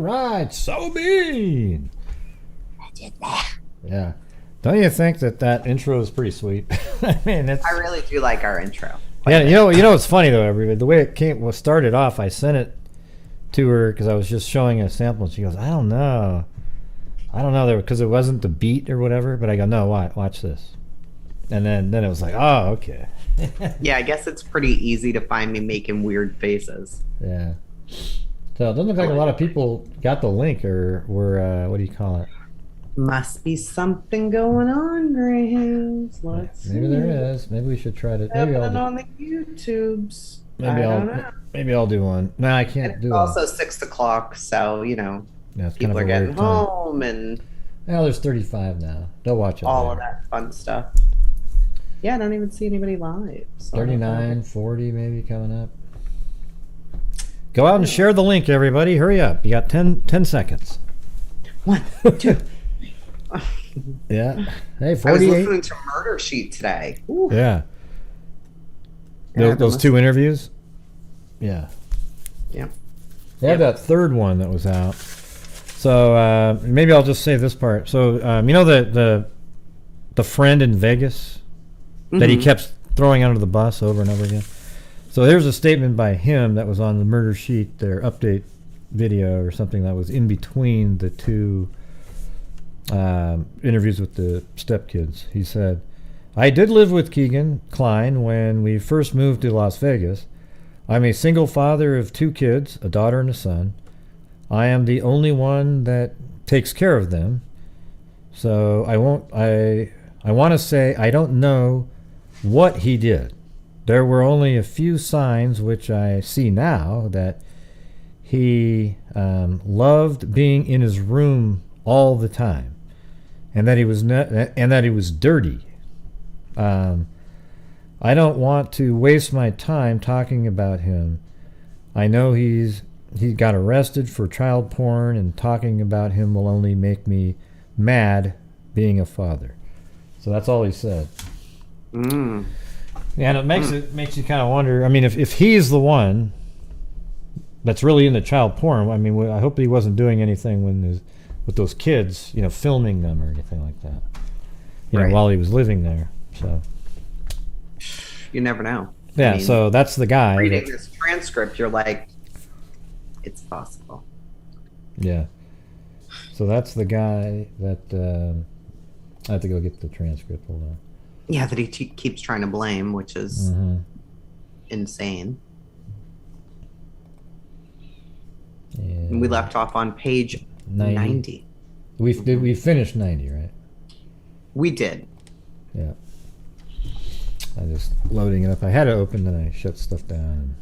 right. So mean. I did that. Yeah. Don't you think that intro is pretty sweet? I mean, it's. I really do like our intro. Yeah, you know what's funny though, everybody. The way it was started off, I sent it to her because I was just showing a sample, and she goes, "I don't know, there because it wasn't the beat or whatever." But I go, "No, watch this," and then it was like, "Oh, okay." Yeah, I guess it's pretty easy to find me making weird faces. Yeah. So it doesn't look like a lot of people got the link or were what do you call it? Must be something going on, Graves. Let's Maybe see. there is. Maybe we should try to. Maybe on the YouTubes. Maybe I'll do one. No, I can't it's do it. Also 6 o'clock, so Yeah, it's people kind of are getting home and well, there's 35 now. They'll watch it. All of that fun stuff. Yeah, I don't even see anybody live. So 39, 40 maybe coming up. Go out and share the link, everybody. Hurry up. You got 10 seconds. 1, 2. Yeah. Hey, 48. I was listening to Murder Sheet today. Ooh. Yeah. Those two interviews? Yeah. Yeah. They had that third one that was out. So maybe I'll just say this part. So you know the friend in Vegas that he kept throwing under the bus over and over again? So there's a statement by him that was on the Murder Sheet, their update video or something that was in between the two interviews with the stepkids. He said, "I did live with Kegan Kline when we first moved to Las Vegas. I'm a single father of 2 kids, a daughter and a son. I am the only one that takes care of them. So I want to say I don't know what he did. There were only a few signs which I see now that he loved being in his room all the time, and that he was dirty. I don't want to waste my time talking about him. I know he got arrested for child porn, and talking about him will only make me mad being a father." So that's all he said. And it makes you kind of wonder. I mean, if he's the one that's really into child porn, I mean, I hope he wasn't doing anything with those kids, filming them or anything like that, Right. while he was living there. So You never know. yeah, I mean, so that's the guy. reading this transcript, you're like, it's possible. Yeah. So that's the guy that I have to go get the transcript. Hold on. Yeah, that he keeps trying to blame, which is insane. And we left off on page 90. We finished 90, right? We did. Yeah. I'm just loading it up. I had it open, then I shut stuff down.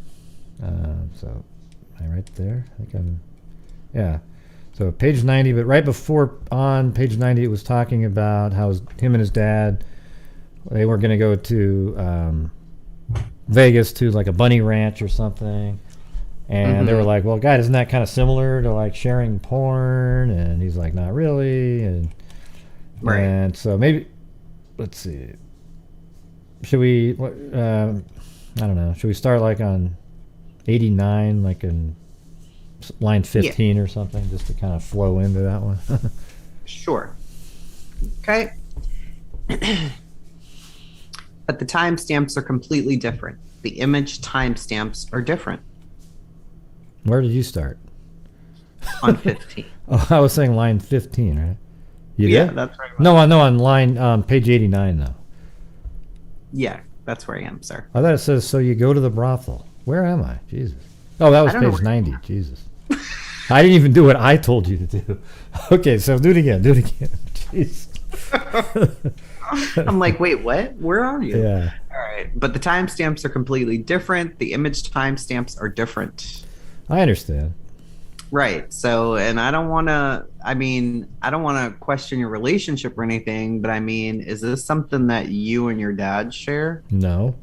So, am I right there? I think I'm. Yeah. So page 90, but right before on page 90, it was talking about how him and his dad, they were going to go to Vegas to like a bunny ranch or something. And they were like, "Well, God, isn't that kind of similar to like sharing porn?" And he's like, "Not really." And so maybe, let's see. Should we? I don't know. Should we start like on 89, like in line 15 or something, just to kind of flow into that one? Sure. Okay. But the timestamps are completely different. The image timestamps are different. Where did you start? On 15. Oh, I was saying line 15, right? You Yeah, did? that's right. No, on line page 89 though. Yeah, that's where I am, sir. I thought it says, "So you go to the brothel." Where am I? Jesus. Oh, that was page 90. Jesus. I didn't even do what I told you to do. Okay, so do it again. Jeez. I'm like, wait, what? Where are you? Yeah. All right. But the timestamps are completely different. The image timestamps are different. I understand. Right. So, and I don't want to question your relationship or anything, but I mean, is this something that you and your dad share? No.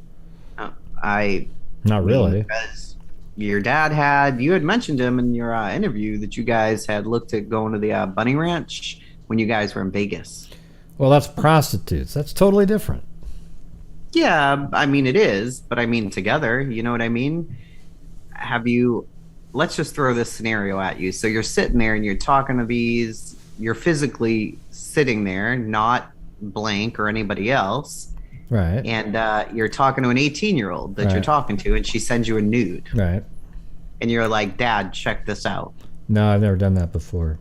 Not really. Because you had mentioned him in your interview that you guys had looked at going to the bunny ranch when you guys were in Vegas. Well, that's prostitutes. That's totally different. Yeah, I mean, it is, but I mean, together, you know what I mean? Have you let's just throw this scenario at you. So you're sitting there and you're talking to these, you're physically sitting there, not blank or anybody else. Right. And you're talking to an 18-year-old that you're talking to, and she sends you a nude. Right. And you're like, Dad, check this out. No, I've never done that before.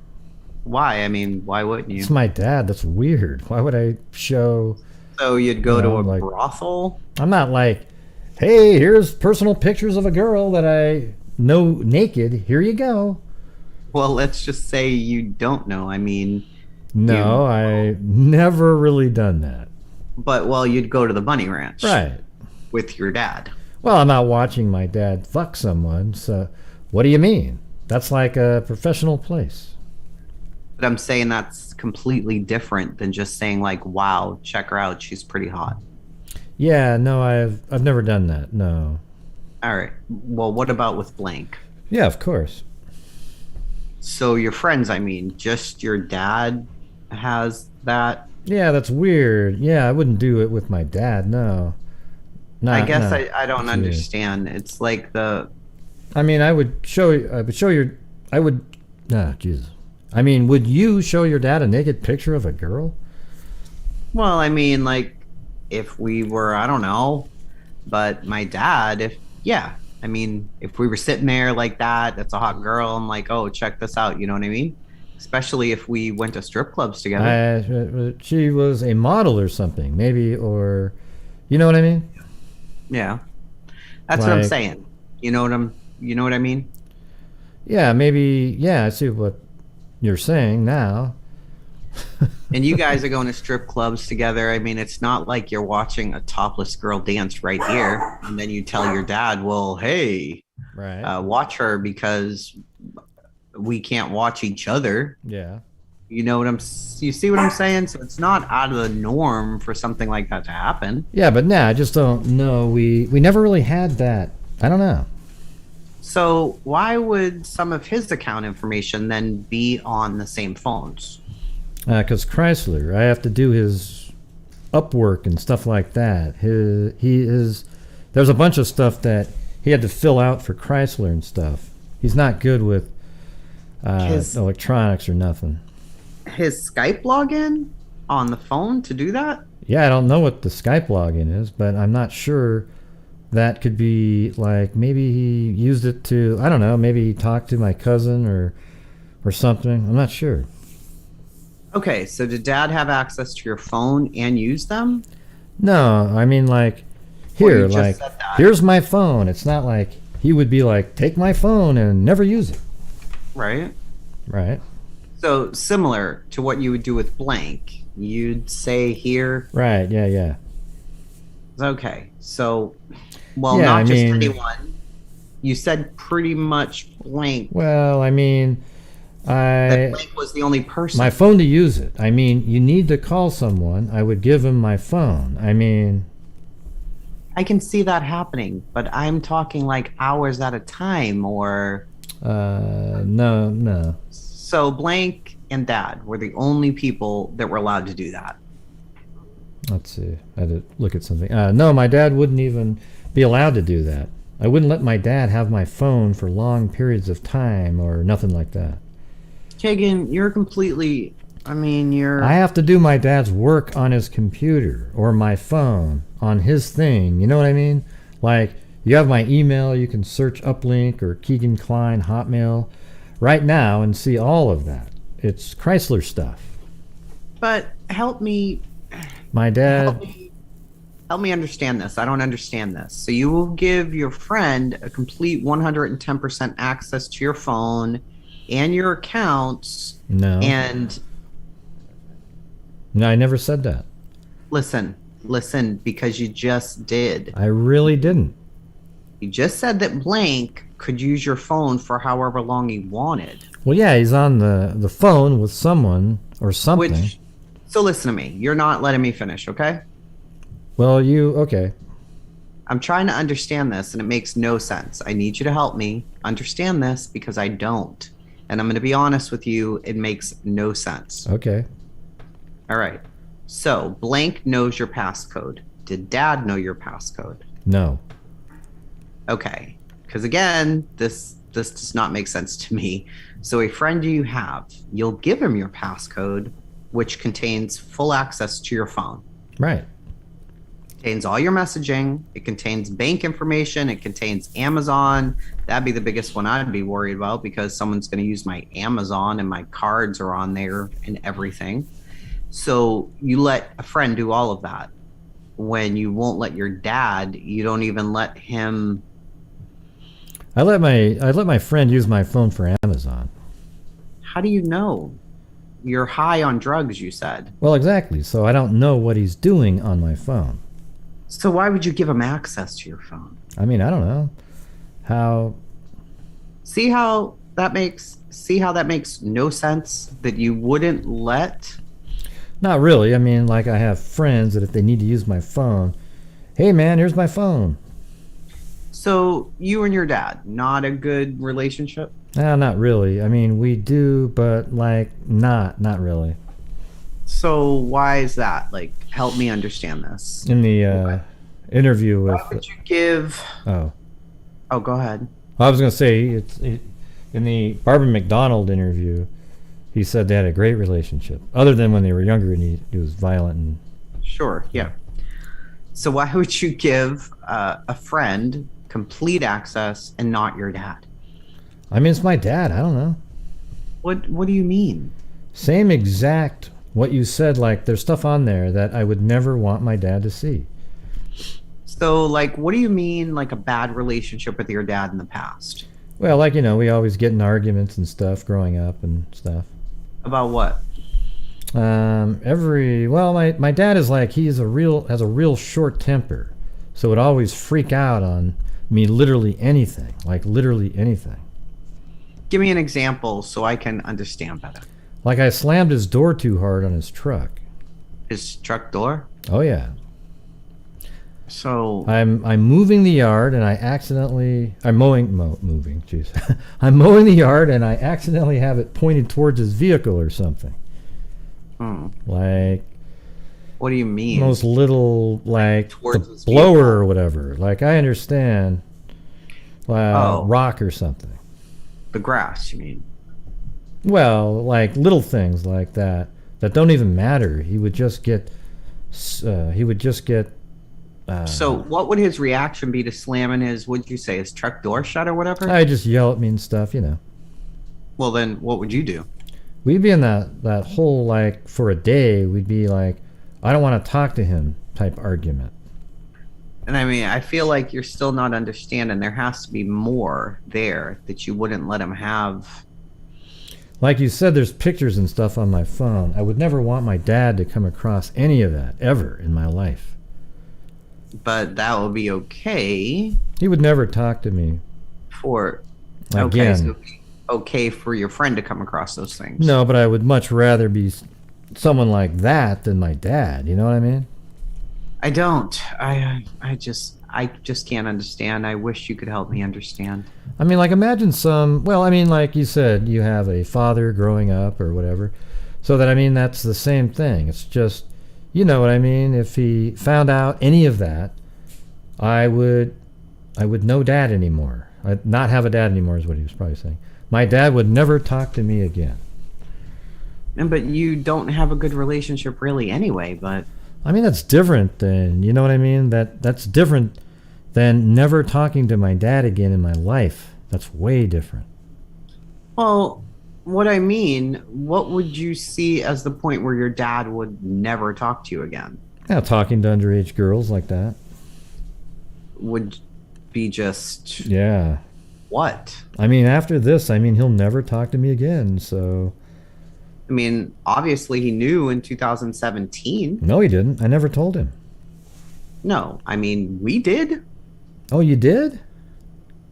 Why? I mean, why wouldn't you? It's my dad. That's weird. Why would I show? So you'd go to a brothel? I'm not like, hey, here's personal pictures of a girl that I know naked. Here you go. Well, let's just say you don't know. I mean, no, I never really done that. But, well, you'd go to the bunny ranch. Right. With your dad. Well, I'm not watching my dad fuck someone, so what do you mean? That's like a professional place. But I'm saying that's completely different than just saying like, wow, check her out, she's pretty hot. Yeah, no, I've never done that. No. All right. Well, what about with blank? Yeah, of course. So your friends, I mean, just your dad has that? Yeah, that's weird. Yeah, I wouldn't do it with my dad. No. I guess I don't understand. It's like I mean, I would show your. Nah, Jesus. I mean, would you show your dad a naked picture of a girl? Well, I mean, like, if we were, I don't know, but my dad, I mean, if we were sitting there like that, that's a hot girl, I'm like, oh, check this out, you know what I mean? Especially if we went to strip clubs together. She was a model or something, maybe, or, you know what I mean? Yeah. That's what I'm saying. You know what I mean? Yeah, maybe, yeah, I see what you're saying now. And you guys are going to strip clubs together. I mean, it's not like you're watching a topless girl dance right here, and then you tell your dad, well, hey, watch her because we can't watch each other. Yeah. You see what I'm saying? So it's not out of the norm for something like that to happen. Yeah, but I just don't know. We never really had that. I don't know. So why would some of his account information then be on the same phones? Because Chrysler, I have to do his Upwork and stuff like that. There's a bunch of stuff that he had to fill out for Chrysler and stuff. He's not good with electronics or nothing. His Skype login on the phone to do that? Yeah, I don't know what the Skype login is, but I'm not sure. That could be like maybe he used it to, I don't know, maybe he talked to my cousin or something. I'm not sure. Okay, so did Dad have access to your phone and use them? No, I mean like here, like here's my phone. It's not like he would be like, take my phone and never use it. Right. Right. So similar to what you would do with blank, you'd say here. Right, yeah. Okay, so, well, yeah, not just anyone. You said pretty much blank. Well, I mean, that blank was the only person. My phone to use it. I mean, you need to call someone. I would give him my phone. I mean, I can see that happening, but I'm talking like hours at a time or. No. So blank and Dad were the only people that were allowed to do that. Let's see. I had to look at something. No, my dad wouldn't even be allowed to do that. I wouldn't let my dad have my phone for long periods of time or nothing like that. Kegan, you're completely... I have to do my dad's work on his computer or my phone on his thing. You know what I mean? Like, you have my email. You can search Uplink or Kegan Kline Hotmail right now and see all of that. It's Chrysler stuff. But help me... My dad... Help me understand this. I don't understand this. So you will give your friend a complete 110% access to your phone and your accounts. No. And... No, I never said that. Listen, because you just did. I really didn't. You just said that blank could use your phone for however long he wanted. Well, yeah, he's on the phone with someone or something. So listen to me. You're not letting me finish, okay? Well, okay. I'm trying to understand this, and it makes no sense. I need you to help me understand this because I don't. And I'm going to be honest with you. It makes no sense. Okay. All right. So blank knows your passcode. Did Dad know your passcode? No. Okay. Because again, this this does not make sense to me. So a friend you have, you'll give him your passcode, which contains full access to your phone. Right. It contains all your messaging. It contains bank information. It contains Amazon. That'd be the biggest one I'd be worried about, because someone's going to use my Amazon and my cards are on there and everything. So you let a friend do all of that. When you won't let your dad, you don't even let him. I let my friend use my phone for Amazon. How do you know? You're high on drugs, you said. Well, exactly. So I don't know what he's doing on my phone. So why would you give him access to your phone? I mean, I don't know how. See how that makes no sense, that you wouldn't let. Not really. I mean, like, I have friends that if they need to use my phone, hey man, here's my phone. So you and your dad, not a good relationship? Not really. I mean, we do, but like not really. So why is that? Like, help me understand this. In the interview with. Why would you give? Oh, go ahead. I was gonna say in the Barbara McDonald interview, he said they had a great relationship, other than when they were younger and he was violent and. Sure. Yeah. So why would you give a friend complete access and not your dad? I mean, it's my dad. I don't know. What do you mean? Same exact what you said. Like, there's stuff on there that I would never want my dad to see. So, like, what do you mean, like, a bad relationship with your dad in the past? Well, like, we always get in arguments and stuff growing up and stuff. About what? My dad is like, has a real short temper, so would always freak out on me, literally anything. Give me an example so I can understand better. Like, I slammed his door too hard on his truck. His truck door? Oh yeah. So I'm moving the yard and I'm moving. Jeez, I'm mowing the yard and I accidentally have it pointed towards his vehicle or something. Like. What do you mean? Those little, like, towards the his blower vehicle? or whatever. Like, I understand. Rock or something. The grass, you mean? Well, like little things like that don't even matter. He would just get. So what would his reaction be to slamming what'd you say, his truck door shut or whatever? I just yell at me and stuff, Well, then what would you do? We'd be in that whole, like, for a day, we'd be like, I don't want to talk to him type argument. And I mean, I feel like you're still not understanding. There has to be more there that you wouldn't let him have. Like you said, there's pictures and stuff on my phone. I would never want my dad to come across any of that ever in my life. But that would be okay. He would never talk to me. Again. Okay for your friend to come across those things. No, but I would much rather be someone like that than my dad. You know what I mean? I don't. I just can't understand. I wish you could help me understand. I mean, like, imagine like you said, you have a father growing up or whatever. So that's the same thing. It's just, you know what I mean? If he found out any of that, I would no dad anymore. I'd not have a dad anymore is what he was probably saying. My dad would never talk to me again. But you don't have a good relationship really anyway, but... I mean, that's different than, you know what I mean? That's different than never talking to my dad again in my life. That's way different. Well, what I mean, what would you see as the point where your dad would never talk to you again? Yeah, talking to underage girls like that. Would be just... Yeah. What? I mean, after this, he'll never talk to me again, so... I mean, obviously he knew in 2017. No, he didn't. I never told him. No, I mean, we did. Oh, you did?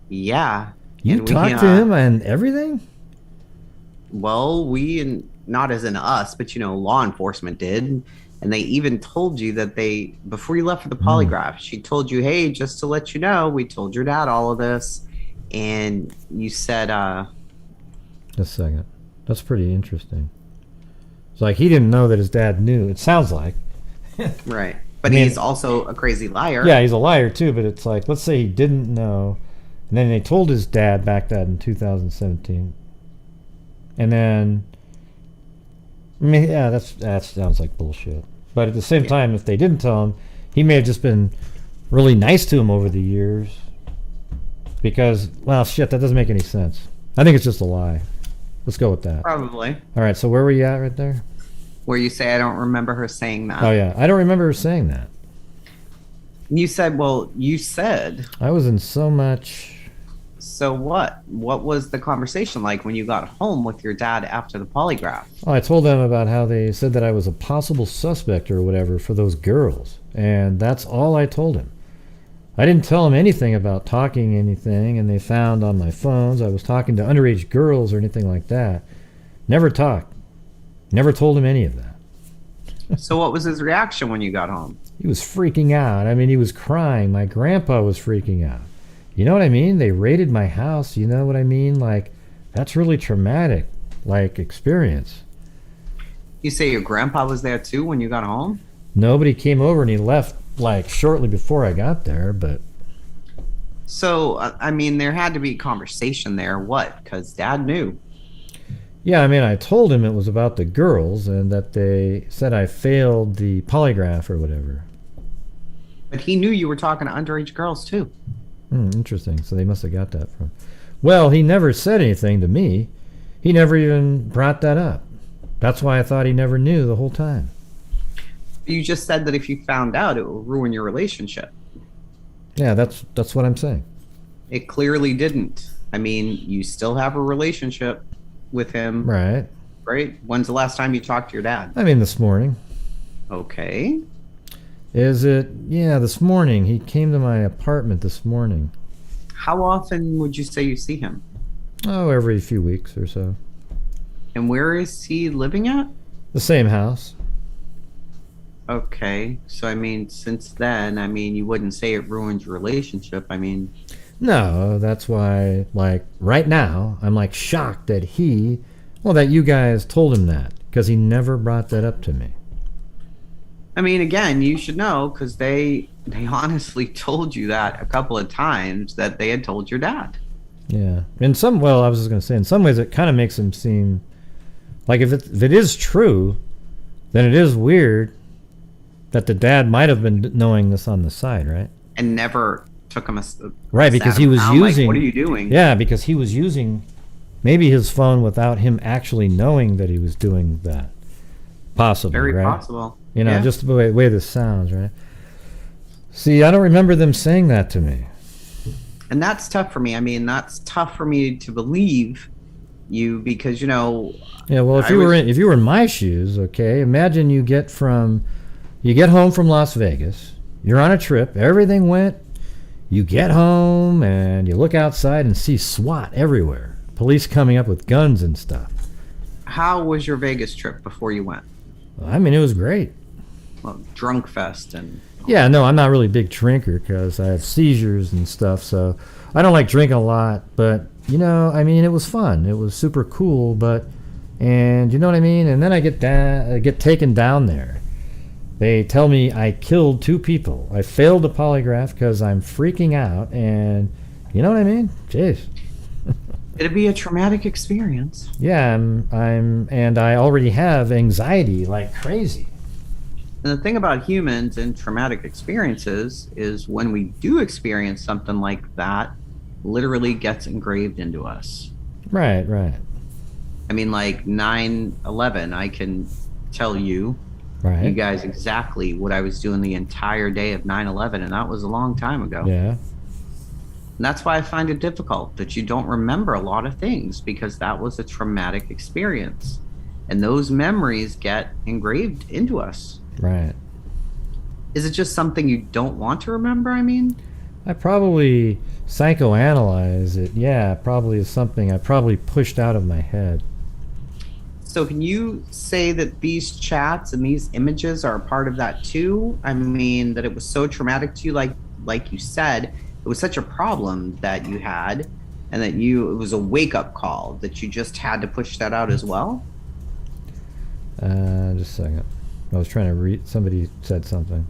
Yeah. You talked to him and everything? Well, not as in us, but, law enforcement did. And they even told you that before you left for the polygraph, she told you, hey, just to let you know, we told your dad all of this. And you said, Just a second. That's pretty interesting. It's like he didn't know that his dad knew. It sounds like. Right. But he's also a crazy liar. Yeah, he's a liar too, but it's like, let's say he didn't know And then they told his dad back that in 2017. And then, I mean, yeah, that sounds like bullshit. But at the same time, if they didn't tell him, he may have just been really nice to him over the years. Because, well, shit, that doesn't make any sense. I think it's just a lie. Let's go with that. Probably. All right, so where were you at right there? Where you say, I don't remember her saying that. Oh, yeah. I don't remember her saying that. You said, well, you said. I was in so much... So what? What was the conversation like when you got home with your dad after the polygraph? Oh, I told them about how they said that I was a possible suspect or whatever for those girls. And that's all I told him. I didn't tell him anything about talking anything, and they found on my phones I was talking to underage girls or anything like that. Never talked. Never told him any of that. So what was his reaction when you got home? He was freaking out. I mean, he was crying. My grandpa was freaking out. You know what I mean? They raided my house. You know what I mean? Like, that's really traumatic, like, experience. You say your grandpa was there too when you got home? Nobody came over, and he left, like, shortly before I got there, but... So, I mean, there had to be conversation there. What? Because Dad knew. Yeah, I mean, I told him it was about the girls and that they said I failed the polygraph or whatever. But he knew you were talking to underage girls too. Interesting. So they must have got that from... Well, he never said anything to me. He never even brought that up. That's why I thought he never knew the whole time. You just said that if you found out, it would ruin your relationship. Yeah, that's what I'm saying. It clearly didn't. I mean, you still have a relationship with him. Right. Right? When's the last time you talked to your dad? I mean, this morning. Okay. Is it? Yeah, this morning. He came to my apartment this morning. How often would you say you see him? Oh, every few weeks or so. And where is he living at? The same house. Okay. So, I mean, since then, I mean, you wouldn't say it ruined your relationship. I mean... No, that's why, like, right now, I'm, like, shocked that that you guys told him that, because he never brought that up to me. I mean, again, you should know, because they honestly told you that a couple of times that they had told your dad. Yeah. I was just going to say, in some ways it kind of makes him seem, like, if it is true, then it is weird that the dad might have been knowing this on the side, right? And never took him right, because he was using... Like, what are you doing? Yeah, because he was using maybe his phone without him actually knowing that he was doing that. Possibly, Very right? possible. You know, just the way this sounds, right? See, I don't remember them saying that to me. And that's tough for me. I mean, that's tough for me to believe you because, you know... Yeah, well, if you were in my shoes, okay, imagine you get home from Las Vegas, you're on a trip, everything went, you get home and you look outside and see SWAT everywhere, police coming up with guns and stuff. How was your Vegas trip before you went? Well, I mean, it was great. Well, drunk fest and... Yeah, no, I'm not really a big drinker because I have seizures and stuff, so I don't like drinking a lot, but, you know, I mean, it was fun. It was super cool, and you know what I mean? And then I get taken down there. They tell me I killed 2 people. I failed the polygraph because I'm freaking out, and you know what I mean? Jeez. It'd be a traumatic experience. Yeah, and I already have anxiety like crazy. And the thing about humans and traumatic experiences is when we do experience something like that, literally gets engraved into us. Right. I mean, like 9/11, I can tell you guys exactly what I was doing the entire day of 9/11, and that was a long time ago. Yeah. And that's why I find it difficult that you don't remember a lot of things, because that was a traumatic experience. And those memories get engraved into us. Right. Is it just something you don't want to remember, I mean? I probably psychoanalyze it. Yeah, probably is something I probably pushed out of my head. So can you say that these chats and these images are a part of that too? I mean, that it was so traumatic to you, like you said, it was such a problem that you had, and that it was a wake-up call that you just had to push that out as well? Just a second. I was trying to read. Somebody said something.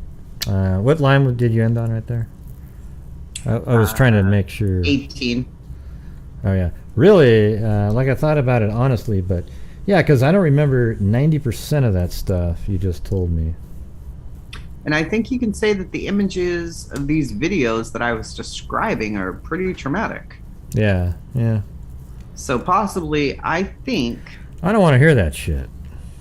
What line did you end on right there? I was trying to make sure. 18. Oh yeah, really? Like I thought about it honestly, but yeah, because I don't remember 90% of that stuff you just told me. And I think you can say that the images of these videos that I was describing are pretty traumatic. Yeah, yeah. So possibly, I think I don't want to hear that shit.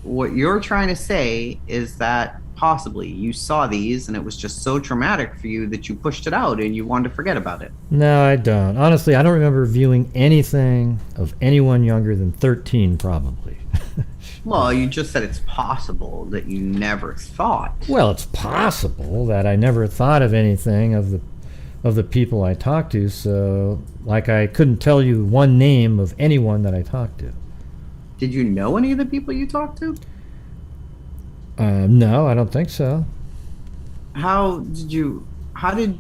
what you're trying to say is that possibly you saw these and it was just so traumatic for you that you pushed it out and you wanted to forget about it. No, I don't. Honestly, I don't remember viewing anything of anyone younger than 13, probably. Well, you just said it's possible that you never thought. Well, it's possible that I never thought of anything of the people I talked to, so like I couldn't tell you one name of anyone that I talked to. Did you know any of the people you talked to? No, I don't think so. How did you, how do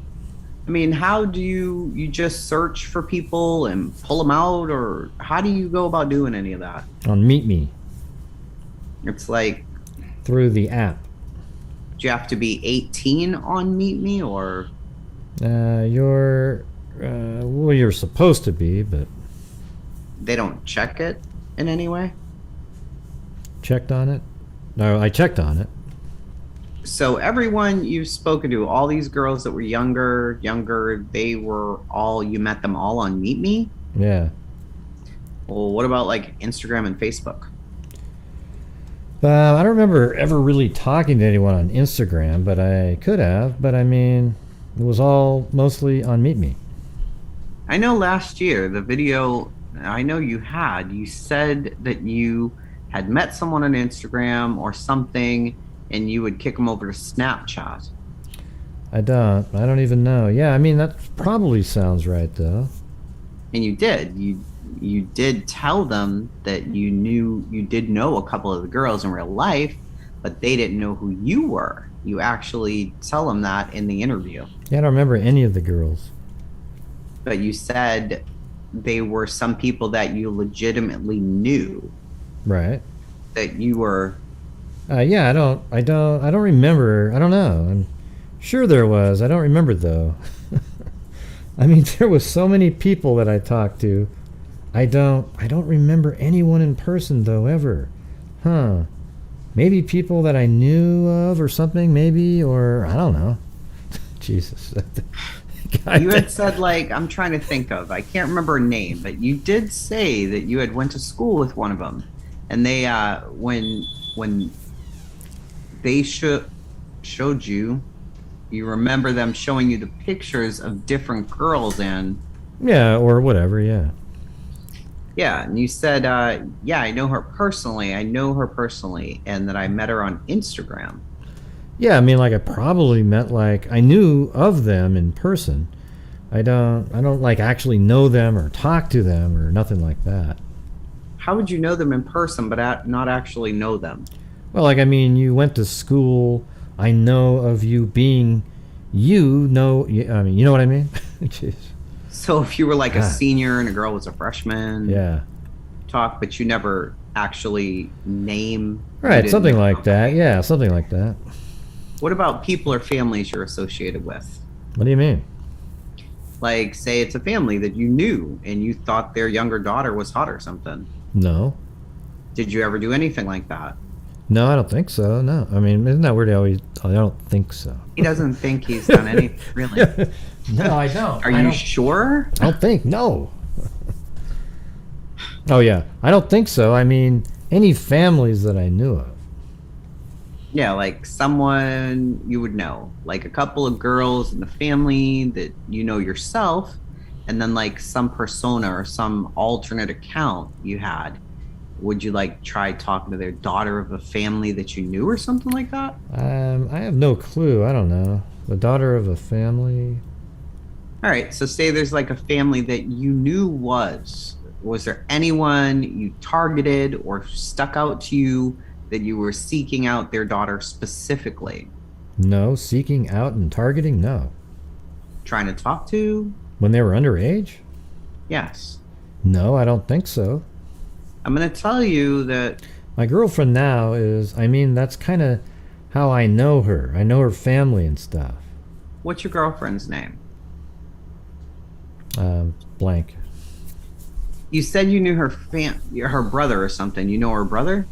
you just search for people and pull them out, or how do you go about doing any of that? On Meet Me It's like, through the app. do you have to be 18 on Meet Me, or You're supposed to be, but they don't check it in any way? checked on it? No, I checked on it. So everyone you've spoken to, all these girls that were younger, they were all, you met them all on Meet Me? Yeah. Well, what about like Instagram and Facebook? I don't remember ever really talking to anyone on Instagram, but I could have. But I mean, it was all mostly on Meet Me. I know last year, the video I know you said that you had met someone on Instagram or something and you would kick them over to Snapchat. I don't even know. Yeah, I mean, that probably sounds right, though. And you did. You did tell them that you did know a couple of the girls in real life, but they didn't know who you were. You actually tell them that in the interview. Yeah, I don't remember any of the girls. But you said they were some people that you legitimately knew. Right. That you were. Yeah, I don't remember. I don't know. I'm sure there was. I don't remember though. I mean, there was so many people that I talked to. I don't remember anyone in person though ever. Huh. Maybe people that I knew of or something, maybe, or I don't know. Jesus. You had said, like, I'm trying to think of, I can't remember a name, but you did say that you had went to school with one of them, and they when they showed you, you remember them showing you the pictures of different girls, and yeah, or whatever. Yeah, and you said, yeah, I know her personally, and that I met her on Instagram. Yeah, I mean, like, I probably met, like, I knew of them in person. I don't like actually know them or talk to them or nothing like that. How would you know them in person but not actually know them? Well, like, I mean, you went to school. I know of you being, I mean, you know what I mean? Jeez. So if you were like a senior and a girl was a freshman, yeah, talk, but you never actually name. Right, something like that. Yeah, something like that. What about people or families you're associated with? What do you mean? Like, say it's a family that you knew and you thought their younger daughter was hot or something. No. Did you ever do anything like that? No, I don't think so. No. I mean, isn't that weird? I don't think so. He doesn't think he's done anything, really. No, I don't. Are you sure? I don't think. No. Oh, yeah. I don't think so. I mean, any families that I knew of. Yeah, like someone you would know, like a couple of girls in the family that you know yourself, and then like some persona or some alternate account you had. Would you like try talking to their daughter of a family that you knew or something like that? I have no clue. I don't know. The daughter of a family. All right, so say there's like a family that you knew was there anyone you targeted or stuck out to you that you were seeking out their daughter specifically? No, seeking out and targeting, no. Trying to talk to? When they were underage? Yes. No, I don't think so. I'm going to tell you that... My girlfriend now is, I mean, that's kind of how I know her. I know her family and stuff. What's your girlfriend's name? Blank. You said you knew her brother or something. You know her brother?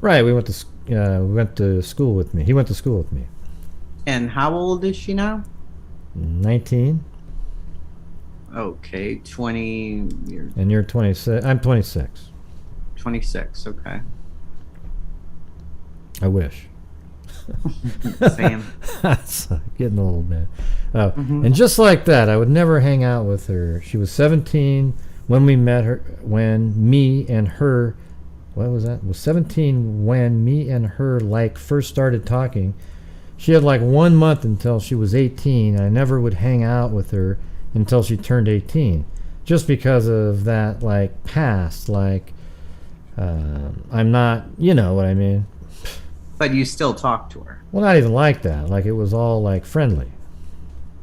Right. We went to school with me. He went to school with me. And how old is she now? 19. Okay, 20. And you're 26. I'm 26. 26. Okay. I wish. Same. That's getting a little bit. And just like that, I would never hang out with her. She was 17 when we met her. When me and her, what was that? Was 17 when me and her like first started talking. She had like 1 month until she was 18. I never would hang out with her until she turned 18, just because of that like past. Like I'm not, you know what I mean. But you still talk to her. Well, not even like that. Like it was all like friendly.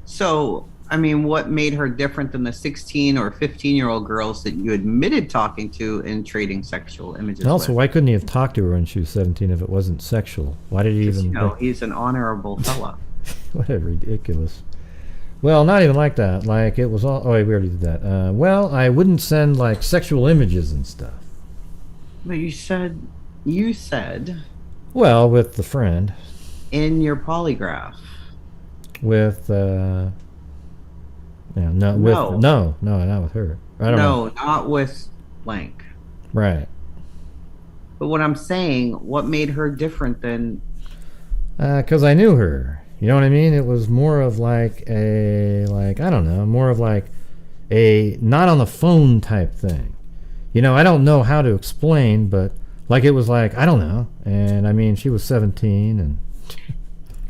So, I mean, what made her different than the 16 or 15-year-old girls that you admitted talking to and trading sexual images And also, with? why couldn't he have talked to her when she was 17 if it wasn't sexual? Why did he even... You know, he's an honorable fella. Whatever, ridiculous. Well, not even like that. Like, it was all... Oh, wait, we already did that. Well, I wouldn't send, like, sexual images and stuff. But you said... Well, with the friend. In your polygraph. With, yeah, no, with... No, not with her. I don't know. No, not with blank. Right. But what I'm saying, what made her different than... Because I knew her. You know what I mean? It was more of like a, like, I don't know, more of like a not on the phone type thing. You know, I don't know how to explain, but like it was like, I don't know. And I mean, she was 17 and...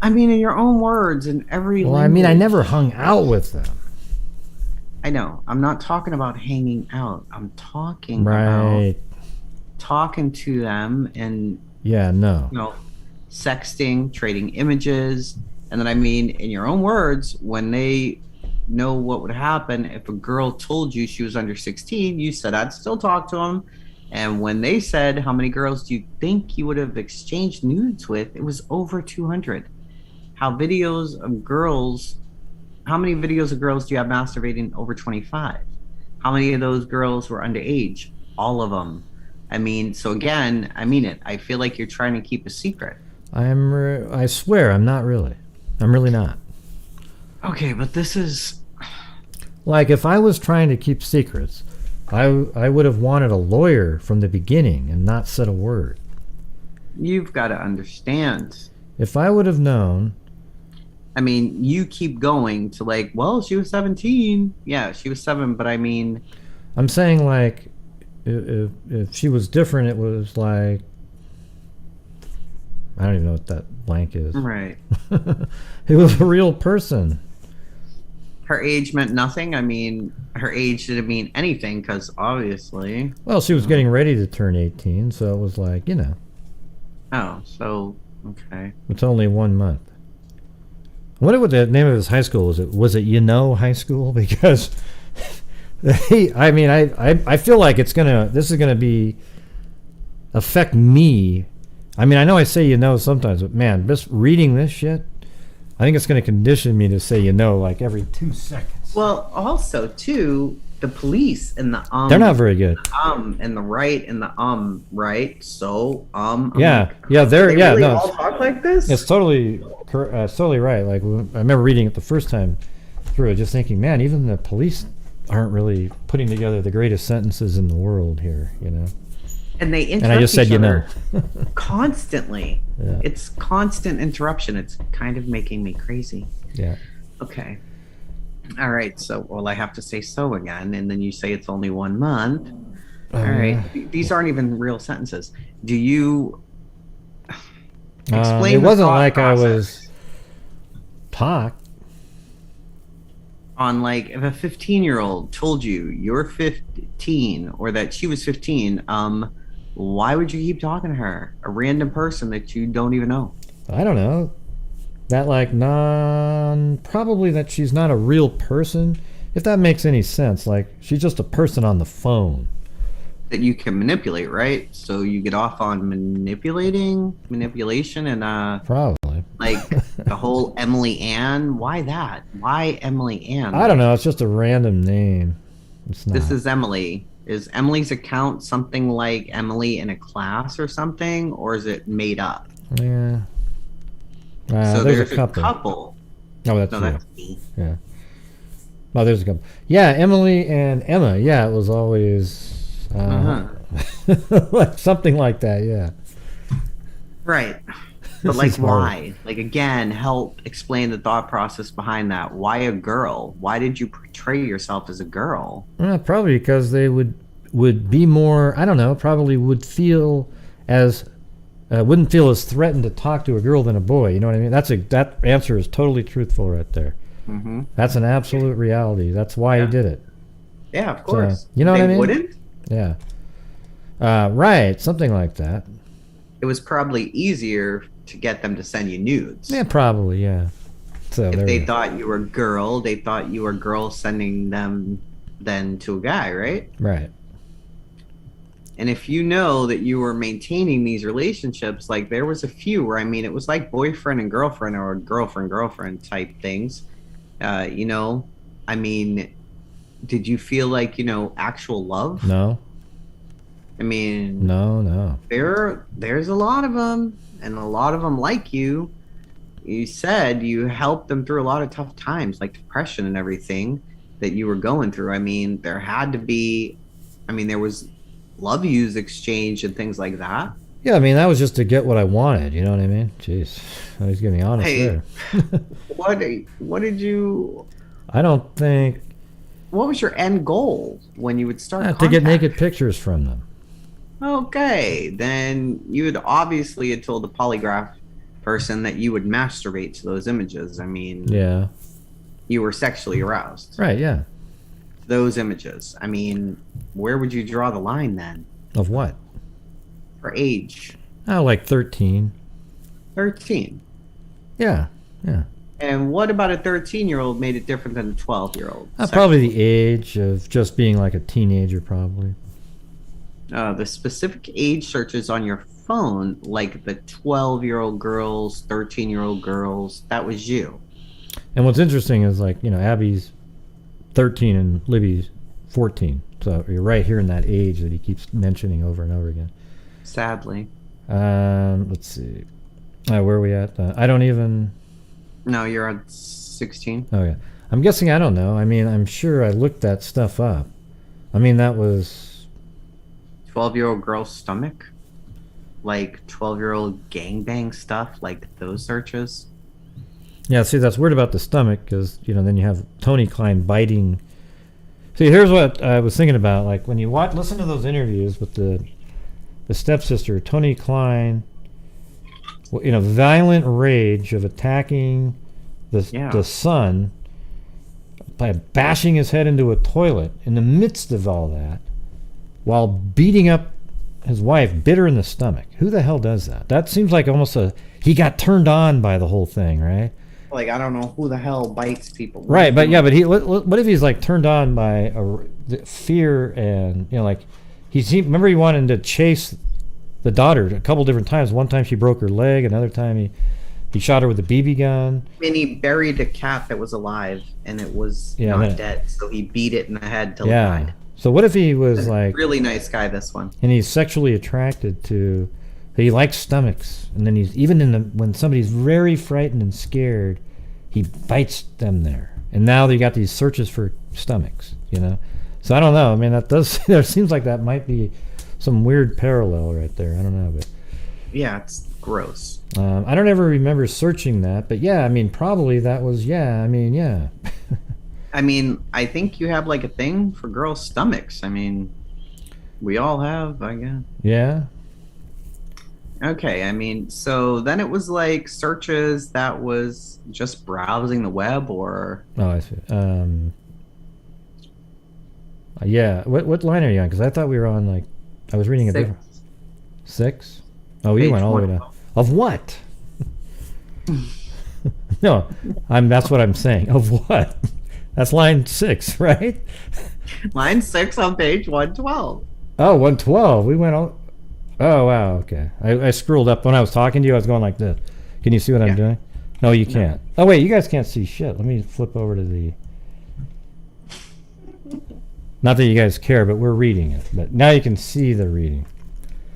I mean, in your own words, in every Well, language. I mean, I never hung out with them. I know. I'm not talking about hanging out. I'm talking Right. about talking to them and... Yeah, no. You know, sexting, trading images. And then, I mean, in your own words, when they know what would happen if a girl told you she was under 16, you said, I'd still talk to them. And when they said, how many girls do you think you would have exchanged nudes with? It was over 200. How many videos of girls do you have masturbating over 25? How many of those girls were underage? All of them. I mean, so again, I mean it. I feel like you're trying to keep a secret. I swear, I'm not really. I'm really not. Okay, but this is... Like, if I was trying to keep secrets, I would have wanted a lawyer from the beginning and not said a word. You've got to understand. If I would have known... I mean, you keep going to like, well, she was 17. Yeah, she was 7, but I mean... I'm saying, like, if she was different, it was like... I don't even know what that blank is. Right. It was a real person. Her age meant nothing. I mean, her age didn't mean anything because obviously... Well, she was getting ready to turn 18, so it was like, you know. Oh, so, okay. It's only 1 month. I wonder what the name of his high school was. Was it High School? Because, I mean, I feel like this is gonna affect me. I mean, I know I say sometimes, but man, just reading this shit, I think it's gonna condition me to say like every 2 seconds. Well, also too, the police and the they're not very good. And the right and the right. So yeah, like, yeah, they're yeah really no. All talk like this. It's totally right. Like I remember reading it the first time through, just thinking, man, even the police aren't really putting together the greatest sentences in the world here, And they interrupt and I just said, constantly. Yeah. It's constant interruption. It's kind of making me crazy. Yeah. Okay. All right. So, well, I have to say so again, and then you say it's only 1 month. All right. These aren't even real sentences. Do you explain? It wasn't like process? I was talk. On like if a 15-year-old told you you're 15 or that she was 15, why would you keep talking to her? A random person that you don't even know. I don't know. That probably that she's not a real person, if that makes any sense. Like she's just a person on the phone. That you can manipulate, right? So you get off on manipulation and Probably. Like the whole Emily Ann. Why that? Why Emily Ann? I don't know. It's just a random name. It's not. This is Emily. Is Emily's account something like Emily in a class or something, or is it made up? Yeah. So there's a couple. Oh, that's no, you. that's me. Yeah. Oh, there's a couple. Yeah, Emily and Emma. Yeah, it was always like something like that. Yeah. Right. But like, why? Like, again, help explain the thought process behind that. Why a girl? Why did you portray yourself as a girl? Probably because they would be more. I don't know. Probably would feel as wouldn't feel as threatened to talk to a girl than a boy. You know what I mean? That answer is totally truthful right there. Mm-hmm. That's an absolute reality. That's why he did it. Yeah, of course. So, you know what I mean? Wouldn't? Yeah. Right. Something like that. It was probably easier to get them to send you nudes. Yeah, probably. Yeah. So if they thought you were a girl, they thought you were a girl sending them then to a guy, right? Right. And if you know that you were maintaining these relationships, like there was a few where, I mean, it was like boyfriend and girlfriend or girlfriend type things. You know, I mean, did you feel like, you know, actual love? No. I mean, no. There's a lot of them, and a lot of them like you. You said you helped them through a lot of tough times, like depression and everything that you were going through. I mean, there had to be, there was love yous exchanged and things like that. Yeah, I mean, that was just to get what I wanted. You know what I mean? Jeez, I was getting honest there. What did you? I don't think. What was your end goal when you would start? To get naked pictures from them. Okay, then you had obviously had told the polygraph person that you would masturbate to those images. I mean, yeah, you were sexually aroused, right? Yeah, those images. I mean, where would you draw the line then? Of what? For age? Oh, like 13. 13. Yeah. And what about a 13-year-old made it different than a 12-year-old? Probably the age of just being like a teenager, probably. The specific age searches on your phone, like the 12-year-old girls, 13-year-old girls, that was you. And what's interesting is, like, you know, Abby's 13 and Libby's 14. So you're right here in that age that he keeps mentioning over and over again. Sadly. Let's see. Where are we at? I don't even... No, you're on 16. Oh, yeah. I'm guessing, I don't know. I mean, I'm sure I looked that stuff up. I mean, that was... 12-year-old girl's stomach? Like 12-year-old gangbang stuff? Like those searches? Yeah, see, that's weird about the stomach because, you know, then you have Tony Kline biting... See, here's what I was thinking about. Like, when you listen to those interviews with the stepsister, Tony Kline... You know, violent rage of attacking the son by bashing his head into a toilet in the midst of all that, while beating up his wife, bit her in the stomach. Who the hell does that? That seems like almost he got turned on by the whole thing, right? Like, I don't know who the hell bites people. Right, but yeah, but what if he's like turned on by the fear and, you know, like remember he wanted to chase the daughter a couple different times. One time she broke her leg. Another time he shot her with a BB gun. And he buried a cat that was alive, and it was not dead. So he beat it in the head till it died. So what if he was like... Really nice guy, this one. And he's sexually attracted to... He likes stomachs. And then he's... Even when somebody's very frightened and scared, he bites them there. And now they got these searches for stomachs, you know? So I don't know. I mean, that does... There seems like that might be... some weird parallel right there. I don't know, but yeah, it's gross. I don't ever remember searching that, but yeah, I mean, probably that was yeah. I mean, I think you have like a thing for girls' stomachs. I mean, we all have, I guess. Yeah. Okay, I mean, so then it was like searches that was just browsing the web, or... Oh, I see. Yeah. What line are you on? Because I thought we were on like... I was reading a different... 6? Oh, you went all the way down. Of what? No, that's what I'm saying. Of what? That's line 6, right? Line 6 on page 112. Oh, 112. We went all... Oh, wow, okay. I scrolled up. When I was talking to you, I was going like this. Can you see what I'm doing? No, you can't. Oh, wait, you guys can't see shit. Let me flip over to the... Not that you guys care, but we're reading it. But now you can see the reading.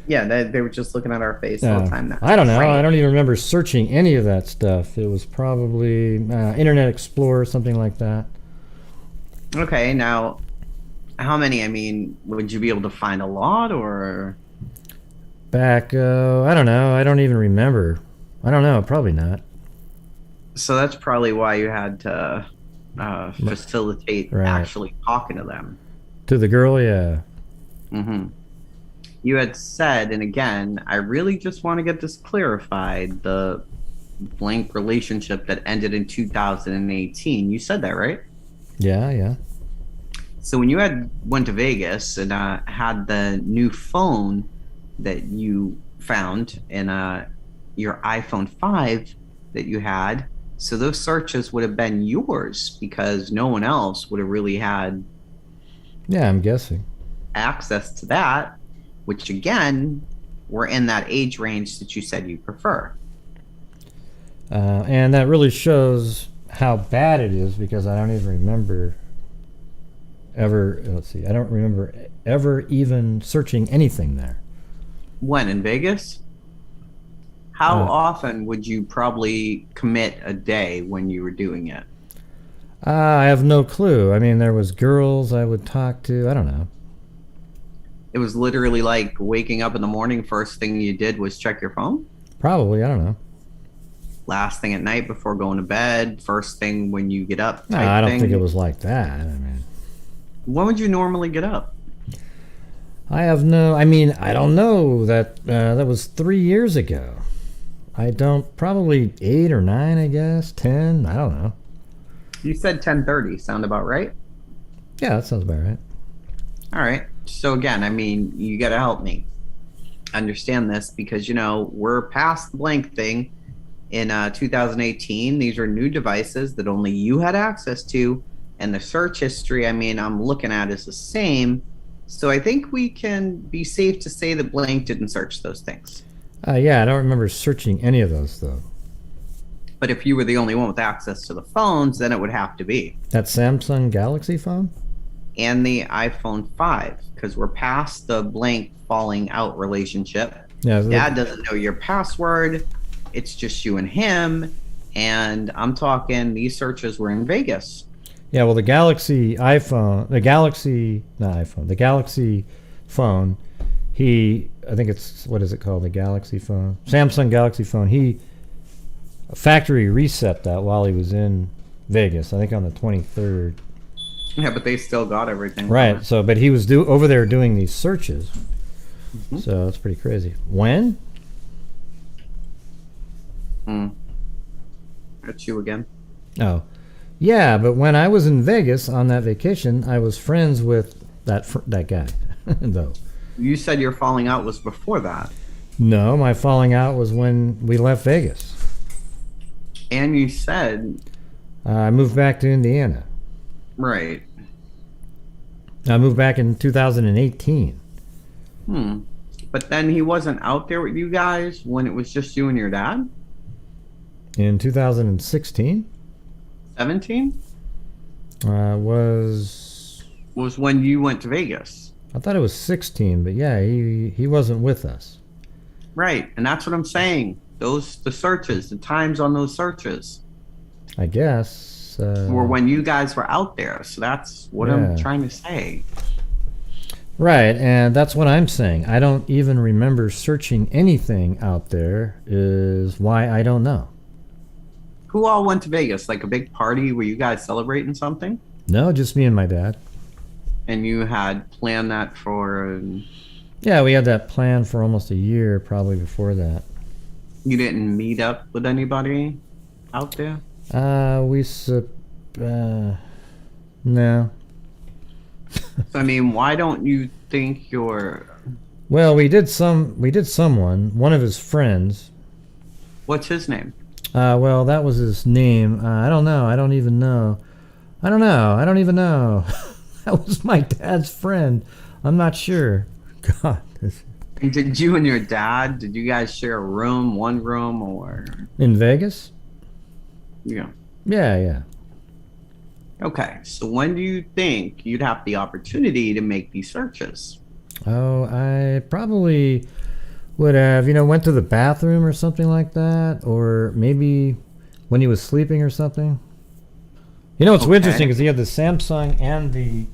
Yeah, they were just looking at our face all the time now. I don't know. I don't even remember searching any of that stuff. It was probably Internet Explorer, something like that. Okay, now, how many? I mean, would you be able to find a lot, or? Back, I don't know. I don't even remember. I don't know. Probably not. So that's probably why you had to facilitate actually talking to them. To the girl, yeah. Mm-hmm. You had said, and again, I really just want to get this clarified, the blank relationship that ended in 2018. You said that, right? Yeah. So when you went to Vegas and had the new phone that you found in your iPhone 5 that you had, so those searches would have been yours because no one else would have really had I'm guessing access to that, which again, we're in that age range that you said you prefer. And that really shows how bad it is because I don't even remember ever, I don't remember ever even searching anything there. When, in Vegas? How often would you probably commit a day when you were doing it? I have no clue. I mean, there was girls I would talk to. I don't know. It was literally like waking up in the morning, first thing you did was check your phone? Probably, I don't know. Last thing at night before going to bed, first thing when you get up? No, I don't think it was like that. I mean, when would you normally get up? I don't know. That was 3 years ago. Probably 8 or 9, I guess, 10, I don't know. You said 10:30, sound about right? Yeah, that sounds about right. All right. So again, I mean, you got to help me understand this because, we're past the blank thing in 2018. These are new devices that only you had access to. And the search history, I mean, I'm looking at is the same. So I think we can be safe to say that blank didn't search those things. Yeah, I don't remember searching any of those, though. But if you were the only one with access to the phones, then it would have to be. That Samsung Galaxy phone? And the iPhone 5, because we're past the blank falling out relationship. Yeah, Dad doesn't know your password. It's just you and him. And I'm talking, these searches were in Vegas. Yeah, well, the Galaxy phone, I think it's, what is it called? The Galaxy phone? Samsung Galaxy phone. He factory reset that while he was in Vegas, I think on the 23rd. Yeah, but they still got everything. Right. So, but he was over there doing these searches. Mm-hmm. So it's pretty crazy. When? That's you again. Oh, yeah. But when I was in Vegas on that vacation, I was friends with that guy, though. You said your falling out was before that. No, my falling out was when we left Vegas. And you said I moved back to Indiana. Right. I moved back in 2018. But then he wasn't out there with you guys when it was just you and your dad? In 2016? 17? Was when you went to Vegas. I thought it was 16, but yeah, he wasn't with us. Right, and that's what I'm saying. The searches, the times on those searches. I guess. Or when you guys were out there. So that's what I'm trying to say. Right, and that's what I'm saying. I don't even remember searching anything out there is why I don't know. Who all went to Vegas? Like a big party? Were you guys celebrating something? No, just me and my dad. And you had planned that for... Yeah, we had that planned for almost a year probably before that. You didn't meet up with anybody out there? No. So, I mean, why don't you think you're... Well, we did someone, one of his friends. What's his name? Well, that was his name. I don't know. I don't even know. I don't even know. That was my dad's friend. I'm not sure. God. And did you and your dad, did you guys share a room, one room, or... In Vegas? Yeah. Yeah, yeah. Okay. So when do you think you'd have the opportunity to make these searches? Oh, I probably would have, went to the bathroom or something like that, or maybe when he was sleeping or something. It's interesting Okay. because he had the Samsung and the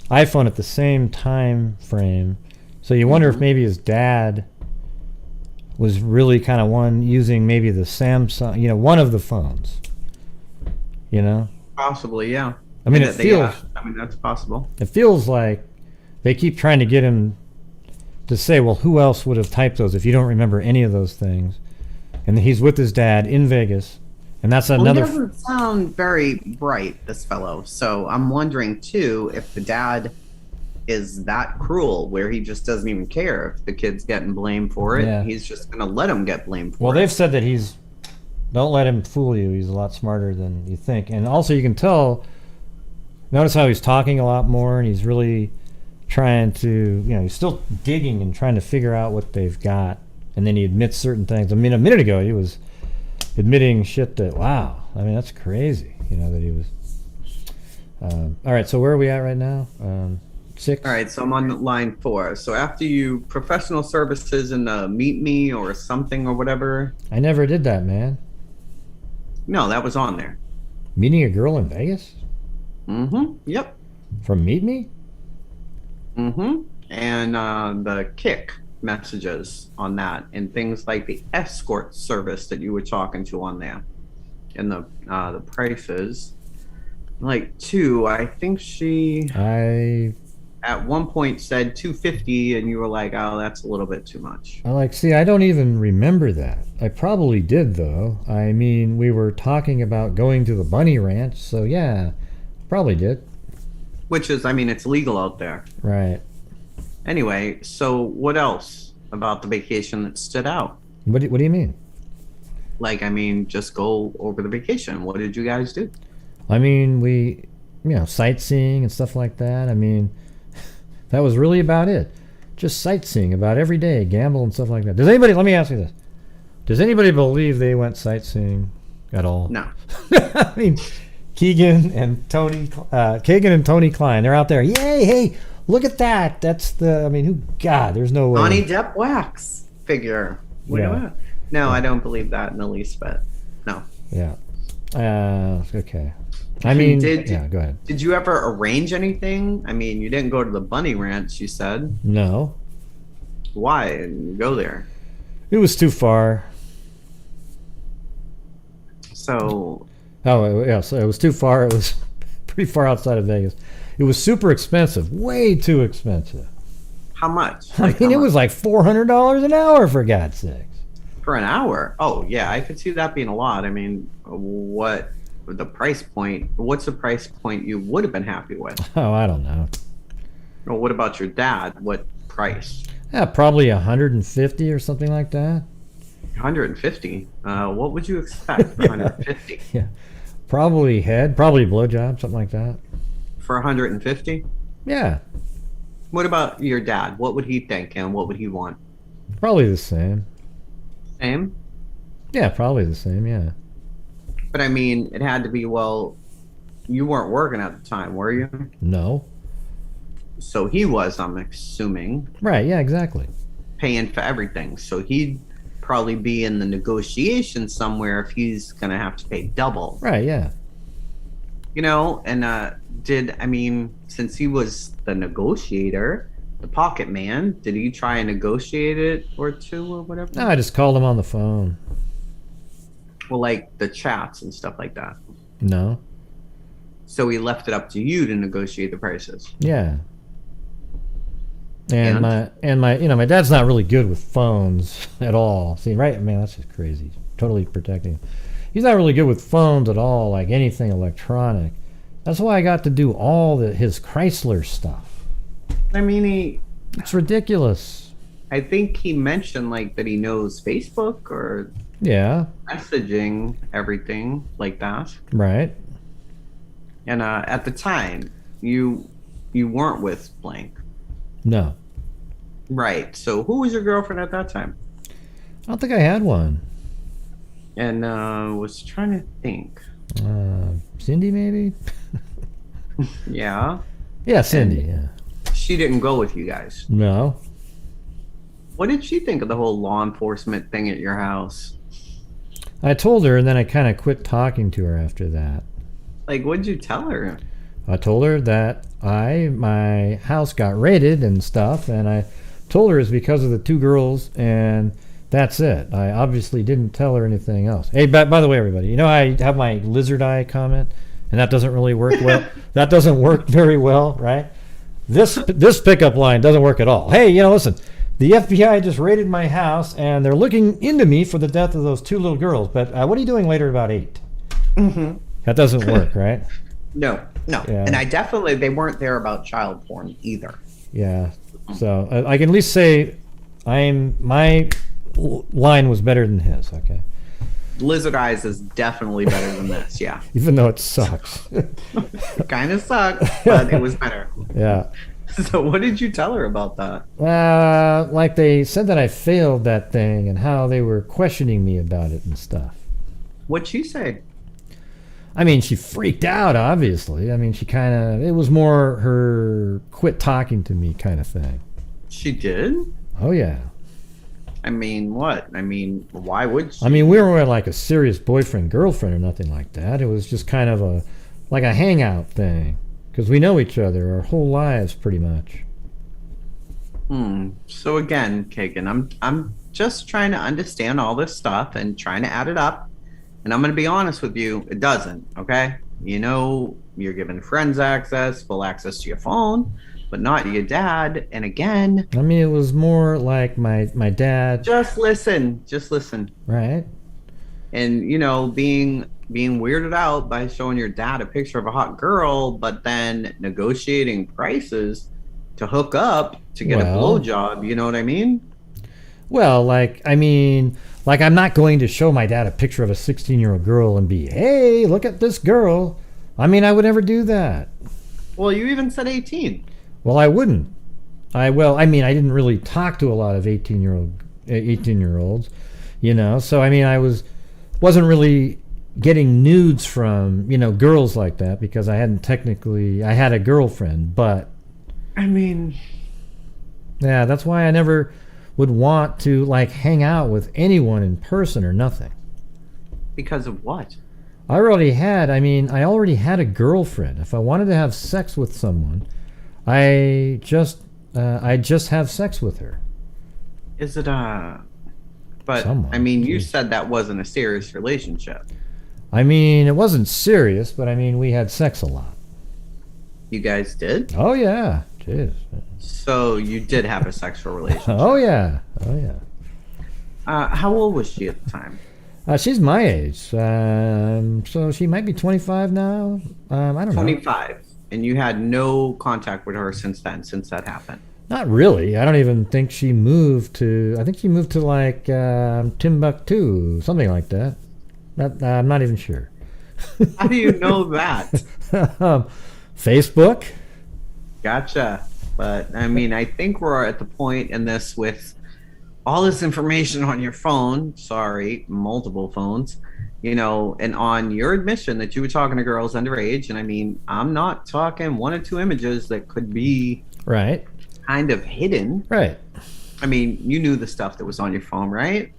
iPhone at the same time frame. So you wonder if Hmm. maybe his dad was really kind of one using maybe the Samsung, one of the phones. You know, Possibly, yeah. I mean, And that they, I mean, that's possible. it feels like they keep trying to get him to say, well, who else would have typed those if you don't remember any of those things? And he's with his dad in Vegas, and that's Well, he another. doesn't sound very bright, this fellow. So I'm wondering too if the dad is that cruel where he just doesn't even care if the kid's getting blamed for it. Yeah. He's just gonna let him get blamed Well, for they've it. said that don't let him fool you. He's a lot smarter than you think. And also, you can tell, notice how he's talking a lot more, and he's really trying to, he's still digging and trying to figure out what they've got. And then he admits certain things. I mean, a minute ago, he was admitting shit that, wow, I mean, that's crazy, that he was. All right, so where are we at right now? 6? All right, so I'm on line 4. So after you professional services in the meet me or something or whatever, I never did that, man. no, that was on there. Meeting a girl in Vegas? Mm-hmm. Yep. From Meet Me? Mm-hmm. And the kick messages on that and things like the escort service that you were talking to on there and the prices. Like 2, I think she I at one point said 250 and you were like, oh, that's a little bit too much. see, I don't even remember that. I probably did, though. I mean, we were talking about going to the bunny ranch, so yeah, probably did. Which is, I mean, it's legal out there. Right. Anyway, so what else about the vacation that stood out? What do you mean? Like, I mean, just go over the vacation. What did you guys do? I mean, we, sightseeing and stuff like that. I mean, that was really about it. Just sightseeing about every day, gamble and stuff like that. Let me ask you this. Does anybody believe they went sightseeing at all? No. I mean, Kegan and Tony Kline, they're out there. Yay, hey, look at that. That's God, there's no way. Johnny Depp wax figure. Yeah. No, I don't believe that in the least bit. No. Yeah. Okay. I mean, yeah, go ahead. Did you ever arrange anything? I mean, you didn't go to the bunny ranch, you said. No. Why didn't you go there? It was too far. So, Oh, yeah, so it was too far. It was pretty far outside of Vegas. It was super expensive. Way too expensive. how much? I mean, it was like $400 an hour, for God's sakes. For an hour. Oh, yeah, I could see that being a lot. I mean, what's the price point you would have been happy with? Oh, I don't know. Well, what about your dad? What price? Yeah, probably 150 or something like that. 150. What would you expect for 150? Yeah. Probably probably blowjob, something like that. For 150? Yeah, What about your dad? What would he think and what would he want? probably the same. Same? Yeah, probably the same, yeah. But I mean, it had to be, well, you weren't working at the time, were you? No. So he was, I'm assuming, Right, yeah, exactly. paying for everything. So he'd probably be in the negotiation somewhere if he's going to have to pay double. Right, yeah. And I mean, since he was the negotiator, the pocket man, did he try and negotiate it or two or whatever? No, I just called him on the phone. Well, like the chats and stuff like that. No. So he left it up to you to negotiate the prices. Yeah. And my dad's not really good with phones at all. See, right? Man, that's just crazy. Totally protecting him. He's not really good with phones at all, like anything electronic. That's why I got to do all his Chrysler stuff. I mean, It's ridiculous. I think he mentioned like that he knows Facebook or Yeah, messaging, everything like that. right. And at the time, you weren't with blank, No. right? So who was your girlfriend at that time? I don't think I had one. And was trying to think. Cindy, maybe? Yeah. Yeah, Cindy, And yeah. she didn't go with you guys. No. What did she think of the whole law enforcement thing at your house? I told her, and then I kind of quit talking to her after that. Like, what did you tell her? I told her that my house got raided and stuff, and I told her it's because of the two girls, and that's it. I obviously didn't tell her anything else. Hey, by the way, everybody, you know I have my lizard eye comment, and that doesn't really work well. That doesn't work very well, right? This pickup line doesn't work at all. Hey, listen, the FBI just raided my house, and they're looking into me for the death of those two little girls. But what are you doing later about 8? Mm-hmm. That doesn't work, right? No. Yeah. And they weren't there about child porn either. Yeah. So I can at least say my line was better than his. Okay. Lizard Eyes is definitely better than this. Yeah. Even though it sucks. Kind of sucked, but it was better. Yeah. So what did you tell her about that? Like they said that I failed that thing and how they were questioning me about it and stuff. What'd she say? I mean, she freaked out, obviously. I mean, it was more her quit talking to me kind of thing. She did? Oh, yeah. I mean, what? I mean, why would she? I mean, we weren't like a serious boyfriend-girlfriend or nothing like that. It was just kind of like a hangout thing. Because we know each other our whole lives, pretty much. So again, Kegan, I'm just trying to understand all this stuff and trying to add it up. And I'm going to be honest with you, it doesn't, okay? You're giving friends access, full access to your phone, but not your dad. And again, I mean, it was more like my dad. Just listen. Right. And, being weirded out by showing your dad a picture of a hot girl, but then negotiating prices to hook up to get a blowjob, you know what I mean? Well, I'm not going to show my dad a picture of a 16-year-old girl and be, hey, look at this girl. I mean, I would never do that. Well, you even said 18. Well, I wouldn't. I didn't really talk to a lot of 18-year-olds, So I mean, wasn't really getting nudes from girls like that because I had a girlfriend, but I mean, yeah, that's why I never would want to hang out with anyone in person or nothing. Because of what? I already had a girlfriend. If I wanted to have sex with someone, I just have sex with her. Is it but someone. I mean, you said that wasn't a serious relationship. I mean, it wasn't serious, but I mean, we had sex a lot. You guys did? Oh yeah. Jeez. So you did have a sexual relationship. Oh yeah. How old was she at the time? She's my age, so she might be 25 now. I don't know. 25, and you had no contact with her since that happened. Not really. I don't even think she moved to. I think she moved to Timbuktu, something like that. I'm not even sure. How do you know that? Facebook. Gotcha. But I mean, I think we're at the point in this with all this information on your phone. Sorry, multiple phones. And on your admission that you were talking to girls underage, and I mean, I'm not talking 1 or 2 images that could be right, kind of hidden. Right. I mean, you knew the stuff that was on your phone, right?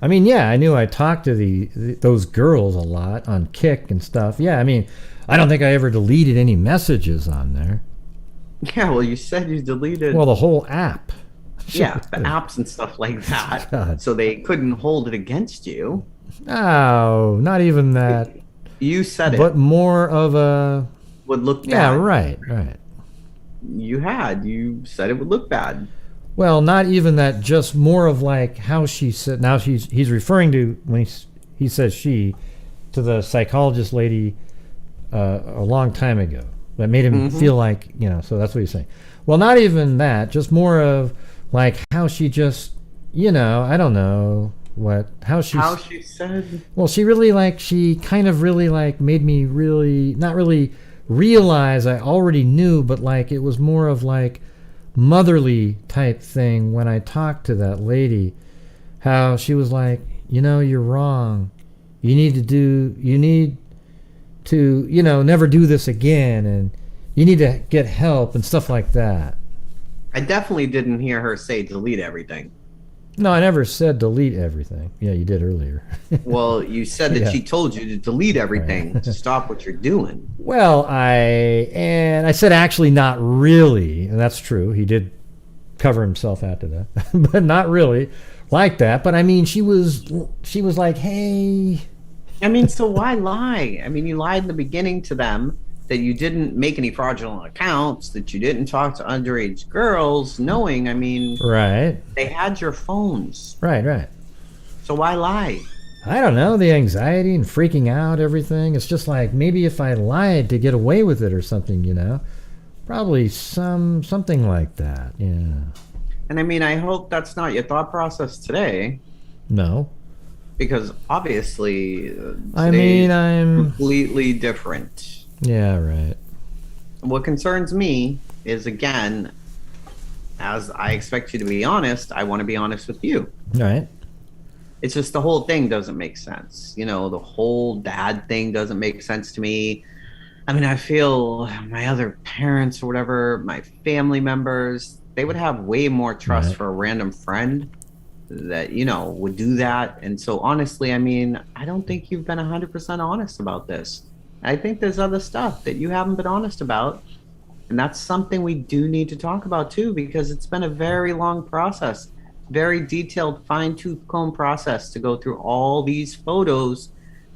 I mean, yeah, I knew I talked to those girls a lot on Kik and stuff. Yeah, I mean, I don't think I ever deleted any messages on there. Yeah, well, you said you deleted. Well, the whole app. Yeah, the apps and stuff like that. God. So they couldn't hold it against you. No, not even that. You said it. But more of a... Would look bad. Yeah, right. You said it would look bad. Well, not even that, just more of how she said... Now he's referring to, when he says she, to the psychologist lady a long time ago. That made him feel so that's what he's saying. Well, not even that, just more of how she just, I don't know how she said. Well, she really she kind of really made me really, not really realize I already knew, but it was more of motherly type thing when I talked to that lady, how she was you're wrong. you need to, never do this again, and you need to get help and stuff like that. I definitely didn't hear her say delete everything. No, I never said delete everything. Yeah, you did earlier. Well, you said that she told you to delete everything, Right. to stop what you're doing. Well, I said actually not really, and that's true. He did cover himself after that, but not really like that. But I mean, she was like, hey. I mean, so why lie? I mean, you lied in the beginning to them that you didn't make any fraudulent accounts, that you didn't talk to underage girls, knowing, I mean, Right. they had your phones. Right. So why lie? I don't know, the anxiety and freaking out, everything. It's just like, maybe if I lied to get away with it or something, probably something like that. Yeah. And I mean, I hope that's not your thought process today, No. because obviously I mean, I'm completely different. Yeah, right. What concerns me is, again, as I expect you to be honest, I want to be honest with you. Right. It's just the whole thing doesn't make sense. The whole dad thing doesn't make sense to me. I mean, I feel my other parents or whatever, my family members, they would have way more trust for a random friend that, would do that. And so honestly, I mean, I don't think you've been 100% honest about this. I think there's other stuff that you haven't been honest about. And that's something we do need to talk about too, because it's been a very long process, very detailed, fine-tooth comb process to go through all these photos,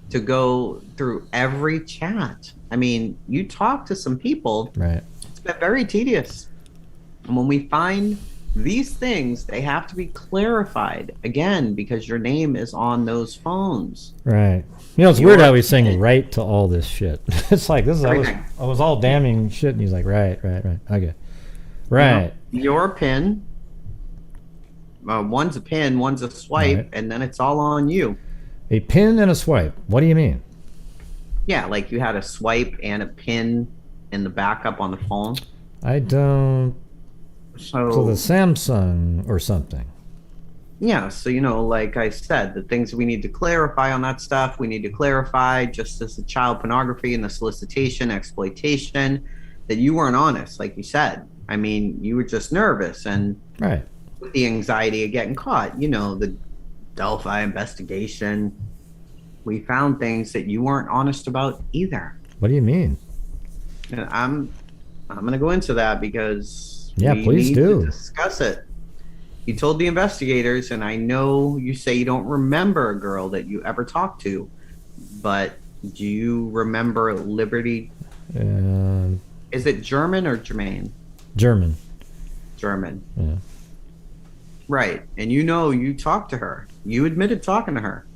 to go through every chat. I mean, you talk to some people. Right. It's been very tedious. And when we find these things, they have to be clarified again, because your name is on those phones. Right. It's weird how he's saying right to all this shit. It's like, I was all damning shit, and he's like, right. Okay. Right. Your pin, one's a pin, one's a swipe, Right. and then it's all on you. A pin and a swipe. What do you mean? Yeah, like you had a swipe and a pin in the backup on the phone. I don't. So the Samsung or something. Yeah, so like I said, the things we need to clarify on that stuff, we need to clarify, just as the child pornography and the solicitation, exploitation, that you weren't honest, like you said. I mean, you were just nervous, and right. with the anxiety of getting caught, the Delphi investigation, we found things that you weren't honest about either. What do you mean? And I'm going to go into that because please need do to discuss it. You told the investigators, and I know you say you don't remember a girl that you ever talked to, but do you remember Liberty? Is it German or Germain? German. Yeah. Right. And you talked to her. You admitted talking to her.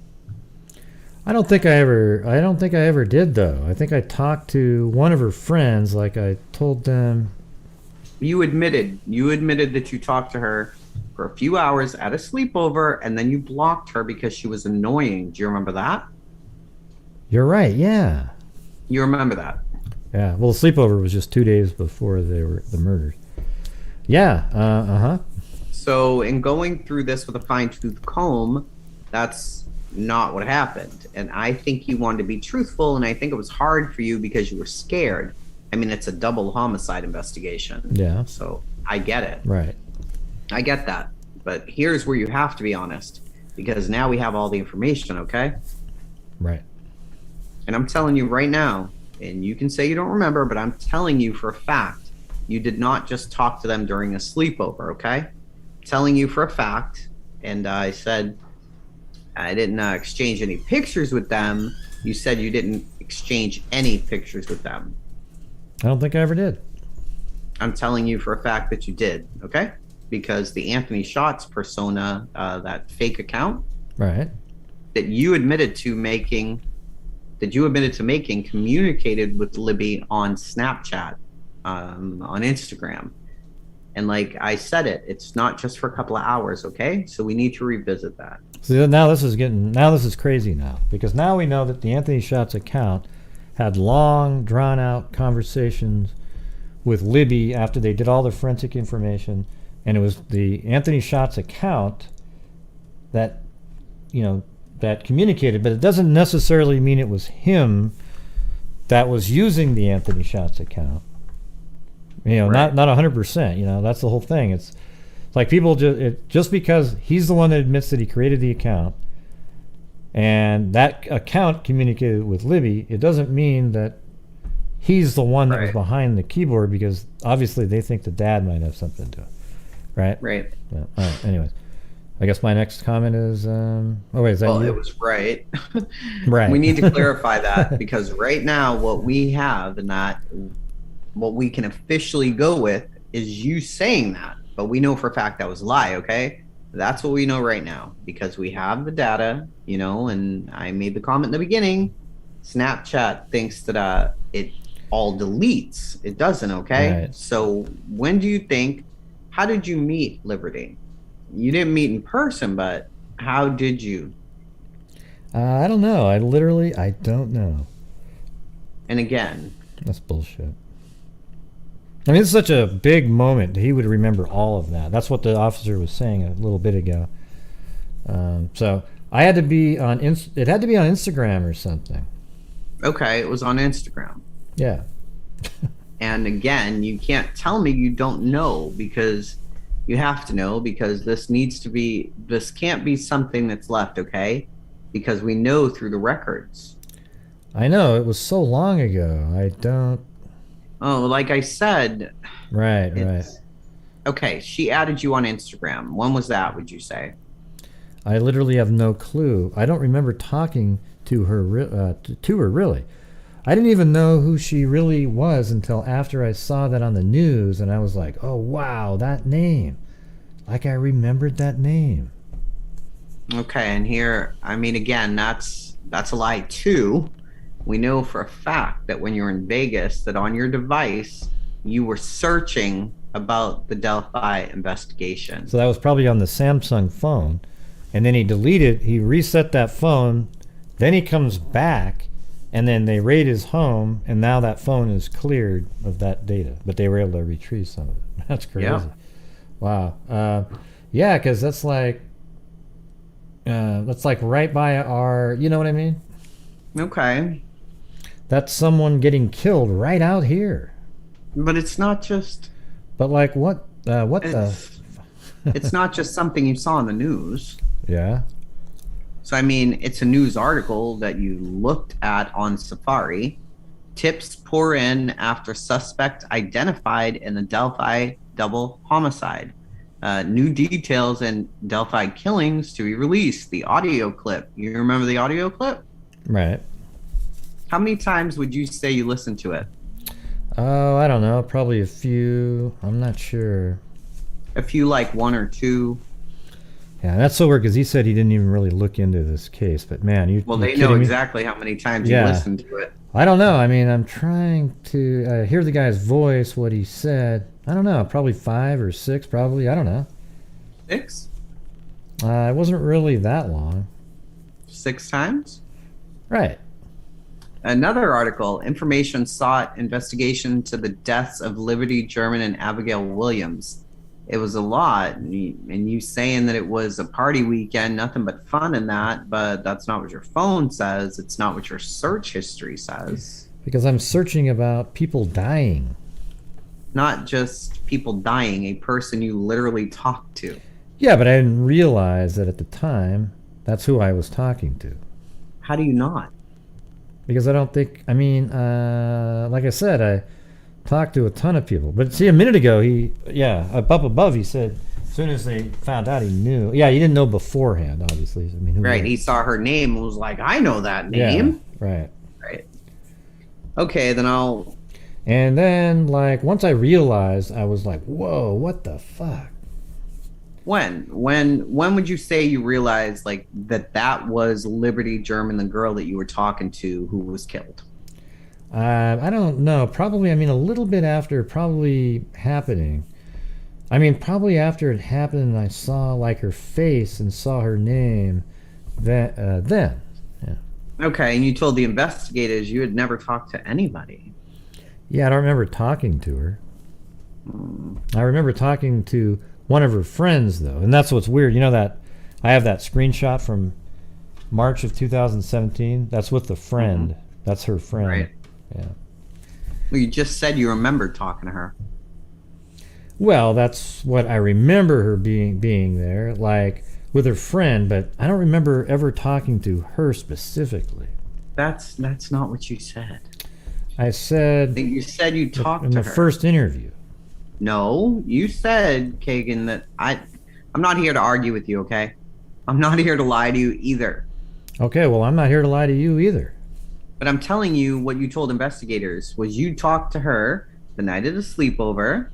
I don't think I ever did, though. I think I talked to one of her friends, like I told them. You admitted that you talked to her for a few hours at a sleepover, and then you blocked her because she was annoying. Do you remember that? You're right, yeah. You remember that? Yeah, well, the sleepover was just 2 days before the murders. Yeah, So in going through this with a fine-tooth comb, that's not what happened. And I think you wanted to be truthful, and I think it was hard for you because you were scared. I mean, it's a double homicide investigation. Yeah. So I get it. Right. I get that. But here's where you have to be honest, because now we have all the information, okay? Right. And I'm telling you right now, and you can say you don't remember, but I'm telling you for a fact, you did not just talk to them during a sleepover, okay? I'm telling you for a fact, and I said I didn't exchange any pictures with them. You said you didn't exchange any pictures with them. I don't think I ever did. I'm telling you for a fact that you did, okay? Because the Anthony Shots persona, that fake account, right, that you admitted to making, communicated with Libby on Snapchat, on Instagram. And like I said it's not just for a couple of hours, okay? So we need to revisit that. So now this is crazy now, because now we know that the Anthony Shots account had long, drawn-out conversations with Libby after they did all the forensic information, and it was the Anthony Shots account that, that communicated, but it doesn't necessarily mean it was him that was using the Anthony Schatz account. Not 100%. That's the whole thing. It's like people just because he's the one that admits that he created the account, and that account communicated with Libby, it doesn't mean that he's the one that was behind the keyboard, because obviously they think the dad might have something to do it. Right? Right. Yeah. All right. Anyways, I guess my next comment is, is that you? It was right. Right. We need to clarify that, because right now what we have, and that what we can officially go with, is you saying that. But we know for a fact that was a lie, okay? That's what we know right now, because we have the data, and I made the comment in the beginning. Snapchat thinks that it all deletes. It doesn't, okay? Right. So how did you meet Liberty? You didn't meet in person, but how did you? I don't know. I don't know. And again, that's bullshit. I mean, it's such a big moment. He would remember all of that. That's what the officer was saying a little bit ago. So I had to be on. It had to be on Instagram or something. Okay, it was on Instagram. Yeah. And again, you can't tell me you don't know, because you have to know, because this can't be something that's left, okay? Because we know through the records. I know, it was so long ago. I don't. Oh, like I said. Right. Okay, she added you on Instagram. When was that, would you say? I literally have no clue. I don't remember talking to her really. I didn't even know who she really was until after I saw that on the news, and I was like, oh wow, that name. Like I remembered that name. Okay, and here, I mean, again, that's a lie too. We know for a fact that when you're in Vegas, that on your device, you were searching about the Delphi investigation. So that was probably on the Samsung phone, and then he reset that phone, then he comes back, and then they raid his home, and now that phone is cleared of that data, but they were able to retrieve some of it. That's crazy. Yeah. Wow. Yeah, because that's like right by our, you know what I mean? Okay. That's someone getting killed right out here. But it's not just. But like what the? It's not just something you saw in the news. Yeah. So, I mean, it's a news article that you looked at on Safari. Tips pour in after suspect identified in the Delphi double homicide. New details in Delphi killings to be released. The audio clip. You remember the audio clip? Right. How many times would you say you listened to it? Oh, I don't know. Probably a few. I'm not sure. A few, like one or two. Yeah, that's so weird because he said he didn't even really look into this case. But man, well, they know exactly how many times you listened to it. I don't know. I mean, I'm trying to hear the guy's voice, what he said. I don't know. Probably 5 or 6, probably. I don't know. 6? It wasn't really that long. 6 times? Right. Another article, information sought, investigation to the deaths of Liberty German and Abigail Williams. It was a lot, and you saying that it was a party weekend, nothing but fun in that, but that's not what your phone says. It's not what your search history says. Because I'm searching about people dying. Not just people dying, a person you literally talked to. Yeah, but I didn't realize that at the time, that's who I was talking to. How do you not? Because I don't think, like I said, I talked to a ton of people. But see, a minute ago, up above, he said, as soon as they found out, he knew. Yeah, he didn't know beforehand, obviously. I mean, right, he saw her name and was like, I know that name. Yeah, right. Okay, then I'll... And then, like, once I realized, I was like, whoa, what the fuck? When would you say you realized, like, that was Liberty German, the girl that you were talking to who was killed? I don't know. Probably, a little bit after probably happening. Probably after it happened and I saw, like, her face and saw her name, then. Yeah. Okay, and you told the investigators you had never talked to anybody. Yeah, I don't remember talking to her. I remember talking to one of her friends, though, and that's what's weird. You know that I have that screenshot from March of 2017. That's with a friend. That's her friend. Right. Yeah. Well, you just said you remembered talking to her. Well, that's what I remember her being there, like with her friend, but I don't remember ever talking to her specifically. That's not what you said. I said You said you talked in to the her. first interview. No, you said, Kegan, that I'm not here to argue with you, okay? I'm not here to lie to you either. Okay, well, I'm not here to lie to you either. But I'm telling you what you told investigators was you talked to her the night of the sleepover.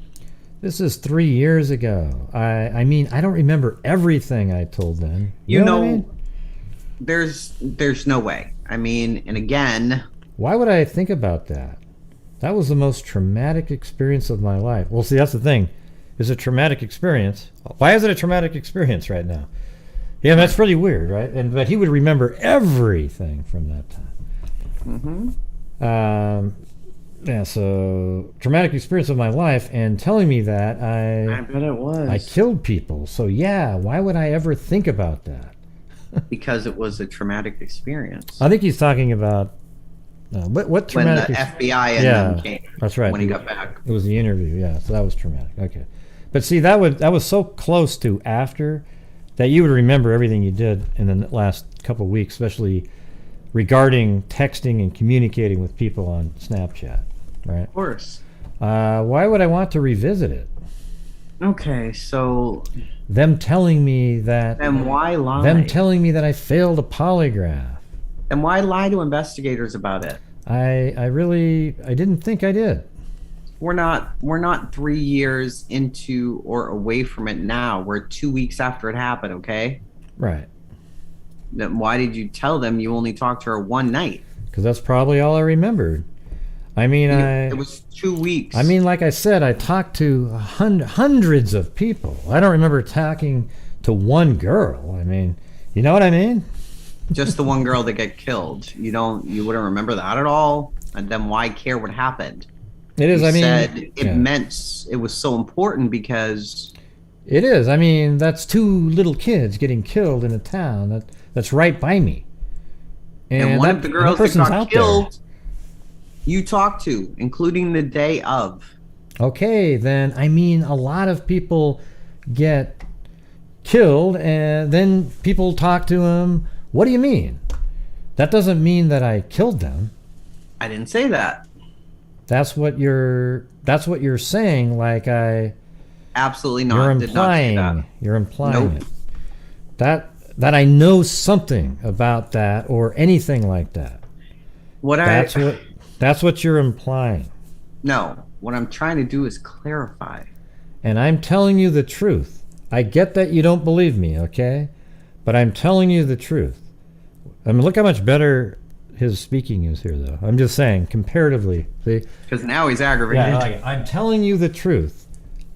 This is 3 years ago. I mean, I don't remember everything I told them. You know, what I mean? there's no way. I mean, and again, Why would I think about that? That was the most traumatic experience of my life. Well, see, that's the thing. It's a traumatic experience. Why is it a traumatic experience right now? Yeah, that's pretty weird, right? But he would remember everything from that time. Yeah, so traumatic experience of my life, and telling me that I bet it was. I killed people. So yeah, why would I ever think about that? Because it was a traumatic experience. I think he's talking about what When traumatic. the FBI and them came. That's right. When he got back. It was the interview, yeah. So that was traumatic. Okay, but see, that was so close to after that you would remember everything you did in the last couple of weeks, especially regarding texting and communicating with people on Snapchat, right? Of course. Why would I want to revisit it? Okay, so Them telling me that. then why lie? Them telling me that I failed a polygraph. And why lie to investigators about it? I didn't think I did. We're not 3 years into or away from it now. We're 2 weeks after it happened, okay? Right. Then why did you tell them you only talked to her one night? Because that's probably all I remembered. I mean, It was 2 weeks. I mean, like I said, I talked to hundreds of people. I don't remember talking to one girl. I mean, you know what I mean? just the one girl that got killed. You wouldn't remember that at all. And then why care what happened? It is. You I mean, said it meant it was so important because it is. I mean, that's 2 little kids getting killed in a town that's right by me. And one of the girls that got out killed, there. you talked to, including the day of. Okay, then I mean, a lot of people get killed, and then people talk to them. What do you mean? That doesn't mean that I killed them. I didn't say that. That's what you're saying. Like Absolutely not. You're Did not say that. implying Nope. it. That I know something about that or anything like that. That's what you're implying. No, what I'm trying to do is clarify. And I'm telling you the truth. I get that you don't believe me, okay? But I'm telling you the truth. I mean, look how much better his speaking is here, though. I'm just saying, comparatively. See? Because now he's aggravated. Yeah, I'm telling you the truth.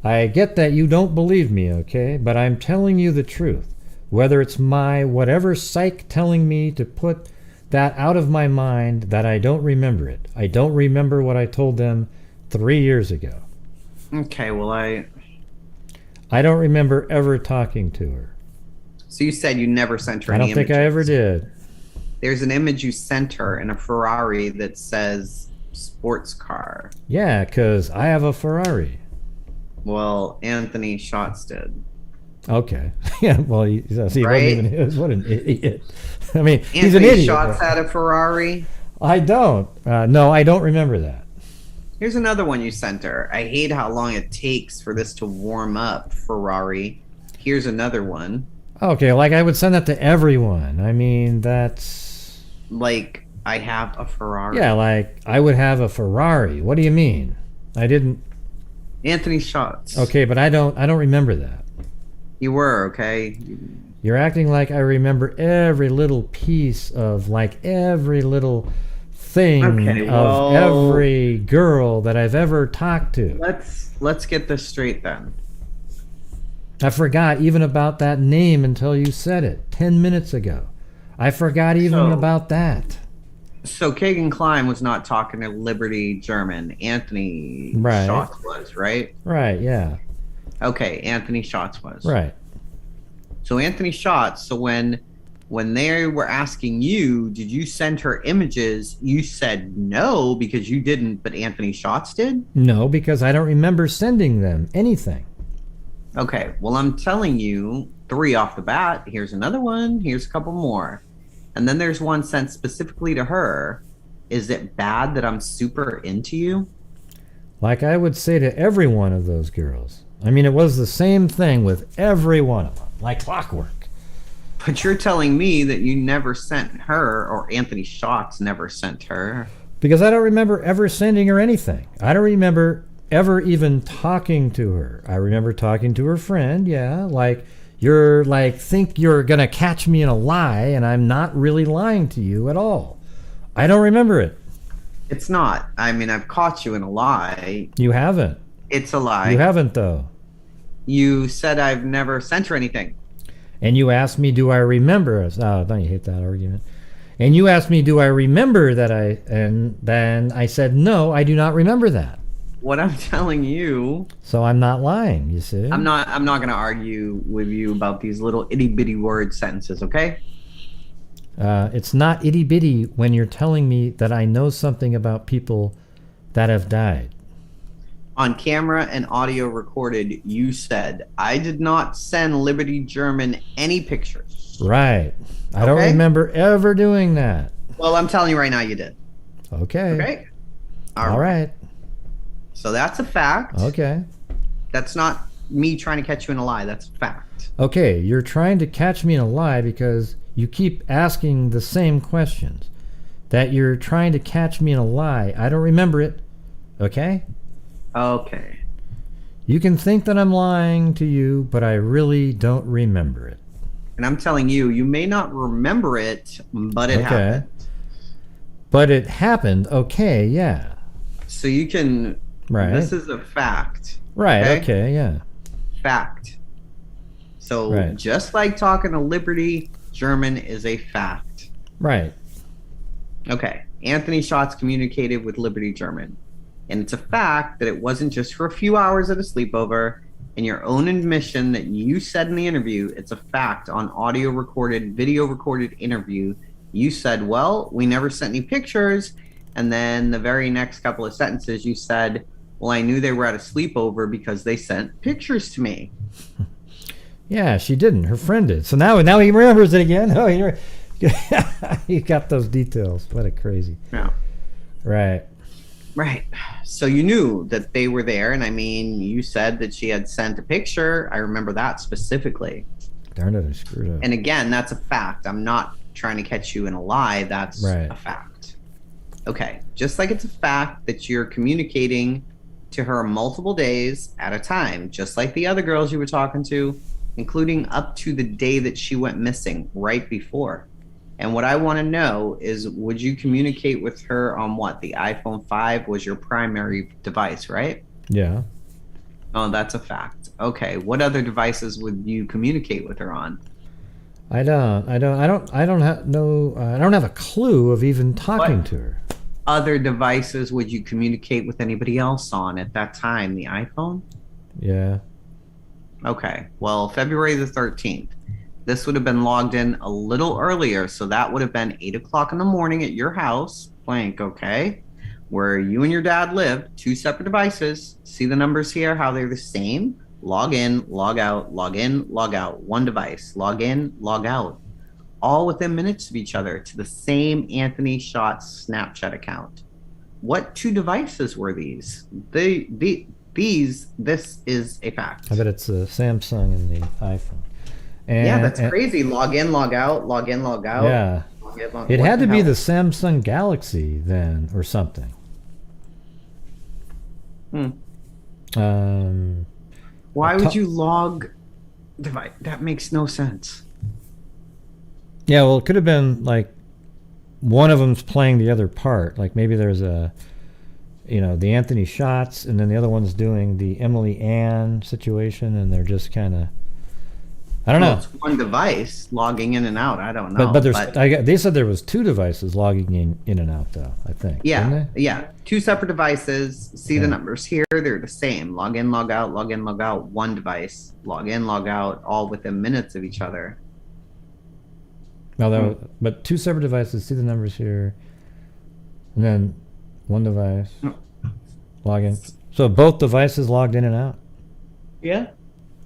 I get that you don't believe me, okay? But I'm telling you the truth. Whether it's my whatever psych telling me to put that out of my mind, that I don't remember it. I don't remember what I told them 3 years ago. Okay, well, I don't remember ever talking to her. So you said you never sent her I any don't think I ever did. There's an image you sent her in a Ferrari that says sports car. Yeah, because I have a Ferrari. Well, Anthony Schatz did. Okay. Yeah, well, see, it wasn't even his. What an idiot. I mean, Anthony he's an idiot. Schatz had a Ferrari. I don't. No, I don't remember that. Here's another one you sent her. I hate how long it takes for this to warm up, Ferrari. Here's another one. Okay, like I would send that to everyone. I mean, that's... Like, I have a Ferrari. Yeah, like, I would have a Ferrari. What do you mean? I didn't... Anthony Schatz. Okay, but I don't remember that. You were, okay? You're acting like I remember every little piece of, like, every little thing of every girl that I've ever talked to. Let's get this straight then. I forgot even about that name until you said it 10 minutes ago. I forgot even about that. So Kegan Kline was not talking to Liberty German. Anthony Schatz was, right? Right, yeah. Okay, Anthony Schatz was. Right. So Anthony Schatz, so when When they were asking you, did you send her images? You said no because you didn't, but Anthony Schatz did? No, because I don't remember sending them anything. Okay, well, I'm telling you 3 off the bat. Here's another one. Here's a couple more. And then there's one sent specifically to her. Is it bad that I'm super into you? Like I would say to every one of those girls. I mean, it was the same thing with every one of them, like clockwork. But you're telling me that you never sent her, or Anthony Schatz never sent her. Because I don't remember ever sending her anything. I don't remember ever even talking to her. I remember talking to her friend, yeah, like you're like think you're gonna catch me in a lie, and I'm not really lying to you at all. I don't remember it. It's not. I mean, I've caught you in a lie. You haven't. It's a lie. You haven't, though. You said I've never sent her anything. And you asked me, do I remember? Oh, don't you hate that argument? And you asked me, do I remember that and then I said, no, I do not remember that. What I'm telling you. So I'm not lying, you see? I'm not going to argue with you about these little itty bitty word sentences, okay? It's not itty bitty when you're telling me that I know something about people that have died. On camera and audio recorded, you said, I did not send Liberty German any pictures. Right. I don't remember ever doing that. Well, I'm telling you right now you did. Okay. Okay? All right. So that's a fact. Okay. That's not me trying to catch you in a lie. That's a fact. Okay, you're trying to catch me in a lie because you keep asking the same questions. That you're trying to catch me in a lie. I don't remember it. Okay? Okay. You can think that I'm lying to you, but I really don't remember it. And I'm telling you, you may not remember it, but it happened. But it happened. Okay, yeah. So you can... Right. This is a fact. Right, okay, yeah. Fact. So just like talking to Liberty German is a fact. Right. Okay. Anthony Schatz communicated with Liberty German. And it's a fact that it wasn't just for a few hours at a sleepover. In your own admission that you said in the interview, it's a fact on audio recorded, video recorded interview. You said, well, we never sent any pictures. And then the very next couple of sentences, you said, well, I knew they were at a sleepover because they sent pictures to me. Yeah, she didn't. Her friend did. So now he remembers it again. Oh, you got those details. What a crazy. Yeah. Right. Right. So you knew that they were there. And I mean, you said that she had sent a picture. I remember that specifically. Darn it, I screwed up. And again, that's a fact. I'm not trying to catch you in a lie. That's a fact. Okay. Just like it's a fact that you're communicating to her multiple days at a time, just like the other girls you were talking to, including up to the day that she went missing right before. And what I want to know is, would you communicate with her on what? The iPhone 5 was your primary device, right? Yeah. Oh, that's a fact. Okay. What other devices would you communicate with her on? I don't have a clue of even talking to her. Other devices would you communicate with anybody else on at that time? The iPhone? Yeah. Okay. Well, February the 13th. This would have been logged in a little earlier, so that would have been 8 o'clock in the morning at your house, blank, okay, where you and your dad live, 2 separate devices. See the numbers here, how they're the same? Log in, log out, log in, log out, 1 device, log in, log out, all within minutes of each other to the same Anthony Schatz Snapchat account. What 2 devices were these? This is a fact. I bet it's the Samsung and the iPhone. Yeah, that's crazy. Log in, log out, log in, log out. Yeah. It had to be the Samsung Galaxy then, or something. Why would you log device? That makes no sense. Yeah, well, it could have been like one of them's playing the other part. Like maybe there's the Anthony Schatz, and then the other one's doing the Emily Ann situation, and they're just kind of, I don't know. It's 1 device logging in and out. I don't know. But they said there was 2 devices logging in and out, though, I think. Yeah, yeah. 2 separate devices. See the numbers here. They're the same. Log in, log out, log in, log out. 1 device. Log in, log out, all within minutes of each other. No, but 2 separate devices. See the numbers here, and then 1 device. Log in. So both devices logged in and out. Yeah.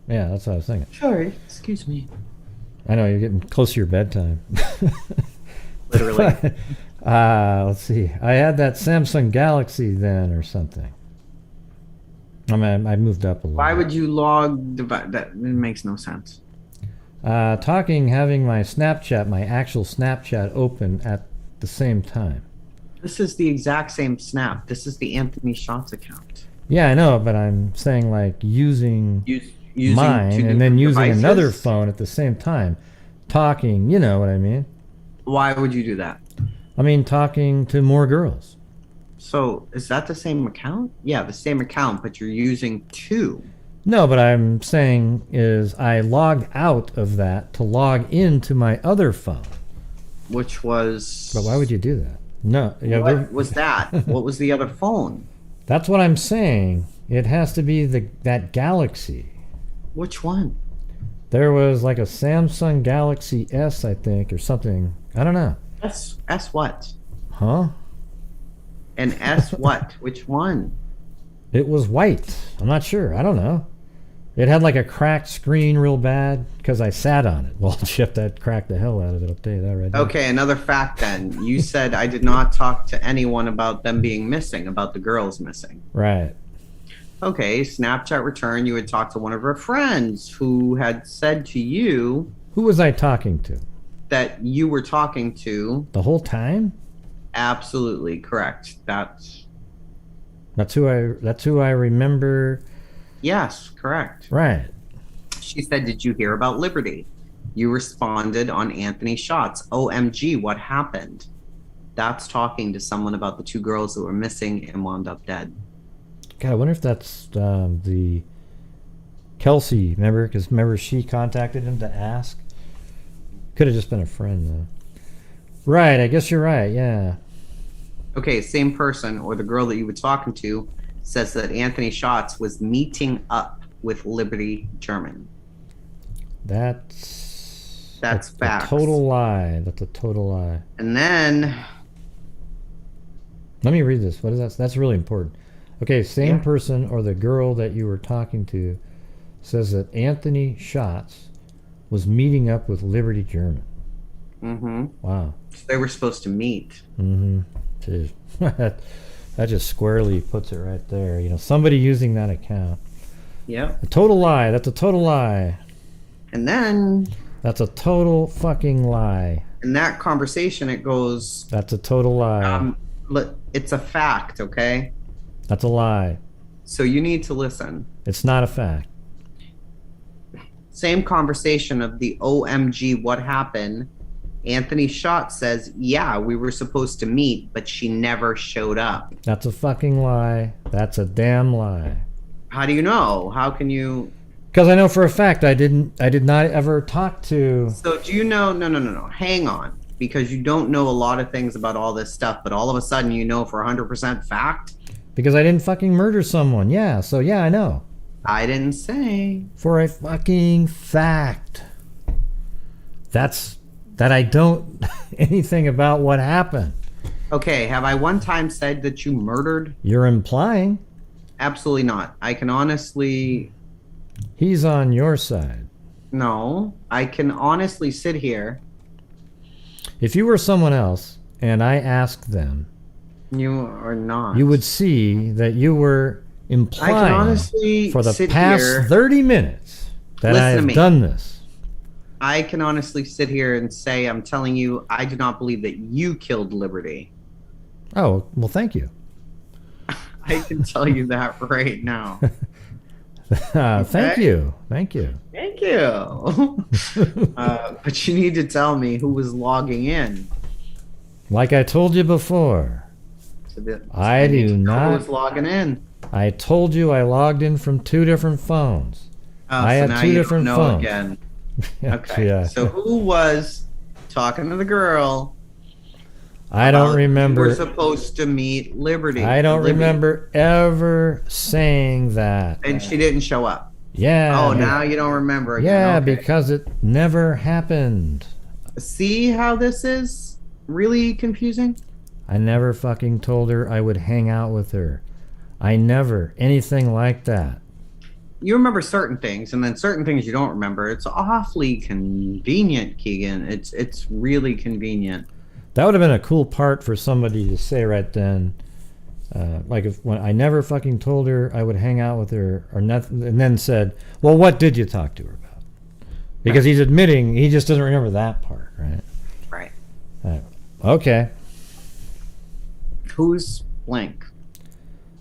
Yeah, that's what I was thinking. Sorry. Excuse me. I know you're getting close to your bedtime. Literally. Let's see. I had that Samsung Galaxy then or something. I mean, I moved up a little. Why would you log that? It makes no sense. Having my Snapchat, my actual Snapchat open at the same time. This is the exact same snap. This is the Anthony Shots account. Yeah, I know, but I'm saying like using Using mine and then using another phone at the same time. Talking, you know what I mean? Why would you do that? I mean, talking to more girls. So is that the same account? Yeah, the same account, but you're using 2. No, but I'm saying is I logged out of that to log into my other phone. Which was... But why would you do that? No. Yeah, what was that? What was the other phone? That's what I'm saying. It has to be that Galaxy. Which one? There was like a Samsung Galaxy S, I think, or something. I don't know. S what? Huh? An S what? Which one? It was white. I'm not sure. I don't know. It had like a cracked screen real bad because I sat on it. Well, shit, that cracked the hell out of it. I'll tell you that right now. Okay, another fact then. You said I did not talk to anyone about them being missing, about the girls missing. Right. Okay, Snapchat return, you had talked to one of her friends who had said to you... Who was I talking to? That you were talking to... The whole time? Absolutely correct. That's who I remember. Yes, correct. Right. She said, did you hear about Liberty? You responded on Anthony Shots. OMG, what happened? That's talking to someone about the 2 girls that were missing and wound up dead. God, I wonder if that's the Kelsey, remember? Because remember she contacted him to ask? Could have just been a friend, though. Right, I guess you're right, yeah. Okay, same person, or the girl that you were talking to, says that Anthony Shots was meeting up with Liberty German. That's facts. a total lie. That's a total lie. And then... Let me read this. What is that? That's really important. Okay, same person or the girl that you were talking to says that Anthony Shots was meeting up with Liberty German. Mm-hmm. Wow. So they were supposed to meet. Mm-hmm. Jeez. That just squarely puts it right there. You know, somebody using that account. Yeah. A total lie. That's a total lie. And then... That's a total fucking lie. In that conversation, it goes... That's a total lie. It's a fact, okay? That's a lie. So you need to listen. It's not a fact. Same conversation of the OMG, what happened? Anthony Schott says, yeah, we were supposed to meet, but she never showed up. That's a fucking lie. That's a damn lie. How do you know? How can you... Because I know for a fact I did not ever talk to... So do you know... No. Hang on. Because you don't know a lot of things about all this stuff, but all of a sudden you know for 100% fact? Because I didn't fucking murder someone. Yeah, so yeah, I know. I didn't say. For a fucking fact. That I don't anything about what happened. Okay, have I one time said that you murdered? You're implying. Absolutely not. I can honestly... He's on your side. No, I can honestly sit here. If you were someone else and I asked them... You are not. You would see that you were implying I can honestly for the sit past here, 30 minutes that I have done this. I can honestly sit here and say, I'm telling you, I do not believe that you killed Liberty. Oh, well, thank you. I can tell you that right now. Thank you. Thank you. Thank you. But you need to tell me who was logging in. Like I told you before. I do not. Who was logging in? I told you I logged in from 2 different phones. I had 2 different phones. Again. Yeah, okay. yeah. So who was talking to the girl? I don't remember. We're supposed to meet Liberty. I don't remember ever saying that. And she didn't show up. Yeah. Oh, now you don't remember again. Yeah, okay. because it never happened. See how this is really confusing? I never fucking told her I would hang out with her. I never. Anything like that. You remember certain things, and then certain things you don't remember. It's awfully convenient, Kegan. It's really convenient. That would have been a cool part for somebody to say right then. Like if when I never fucking told her I would hang out with her or nothing, and then said, "Well, what did you talk to her about?" Because he's admitting he just doesn't remember that part, right? Right. Okay. Who's blank?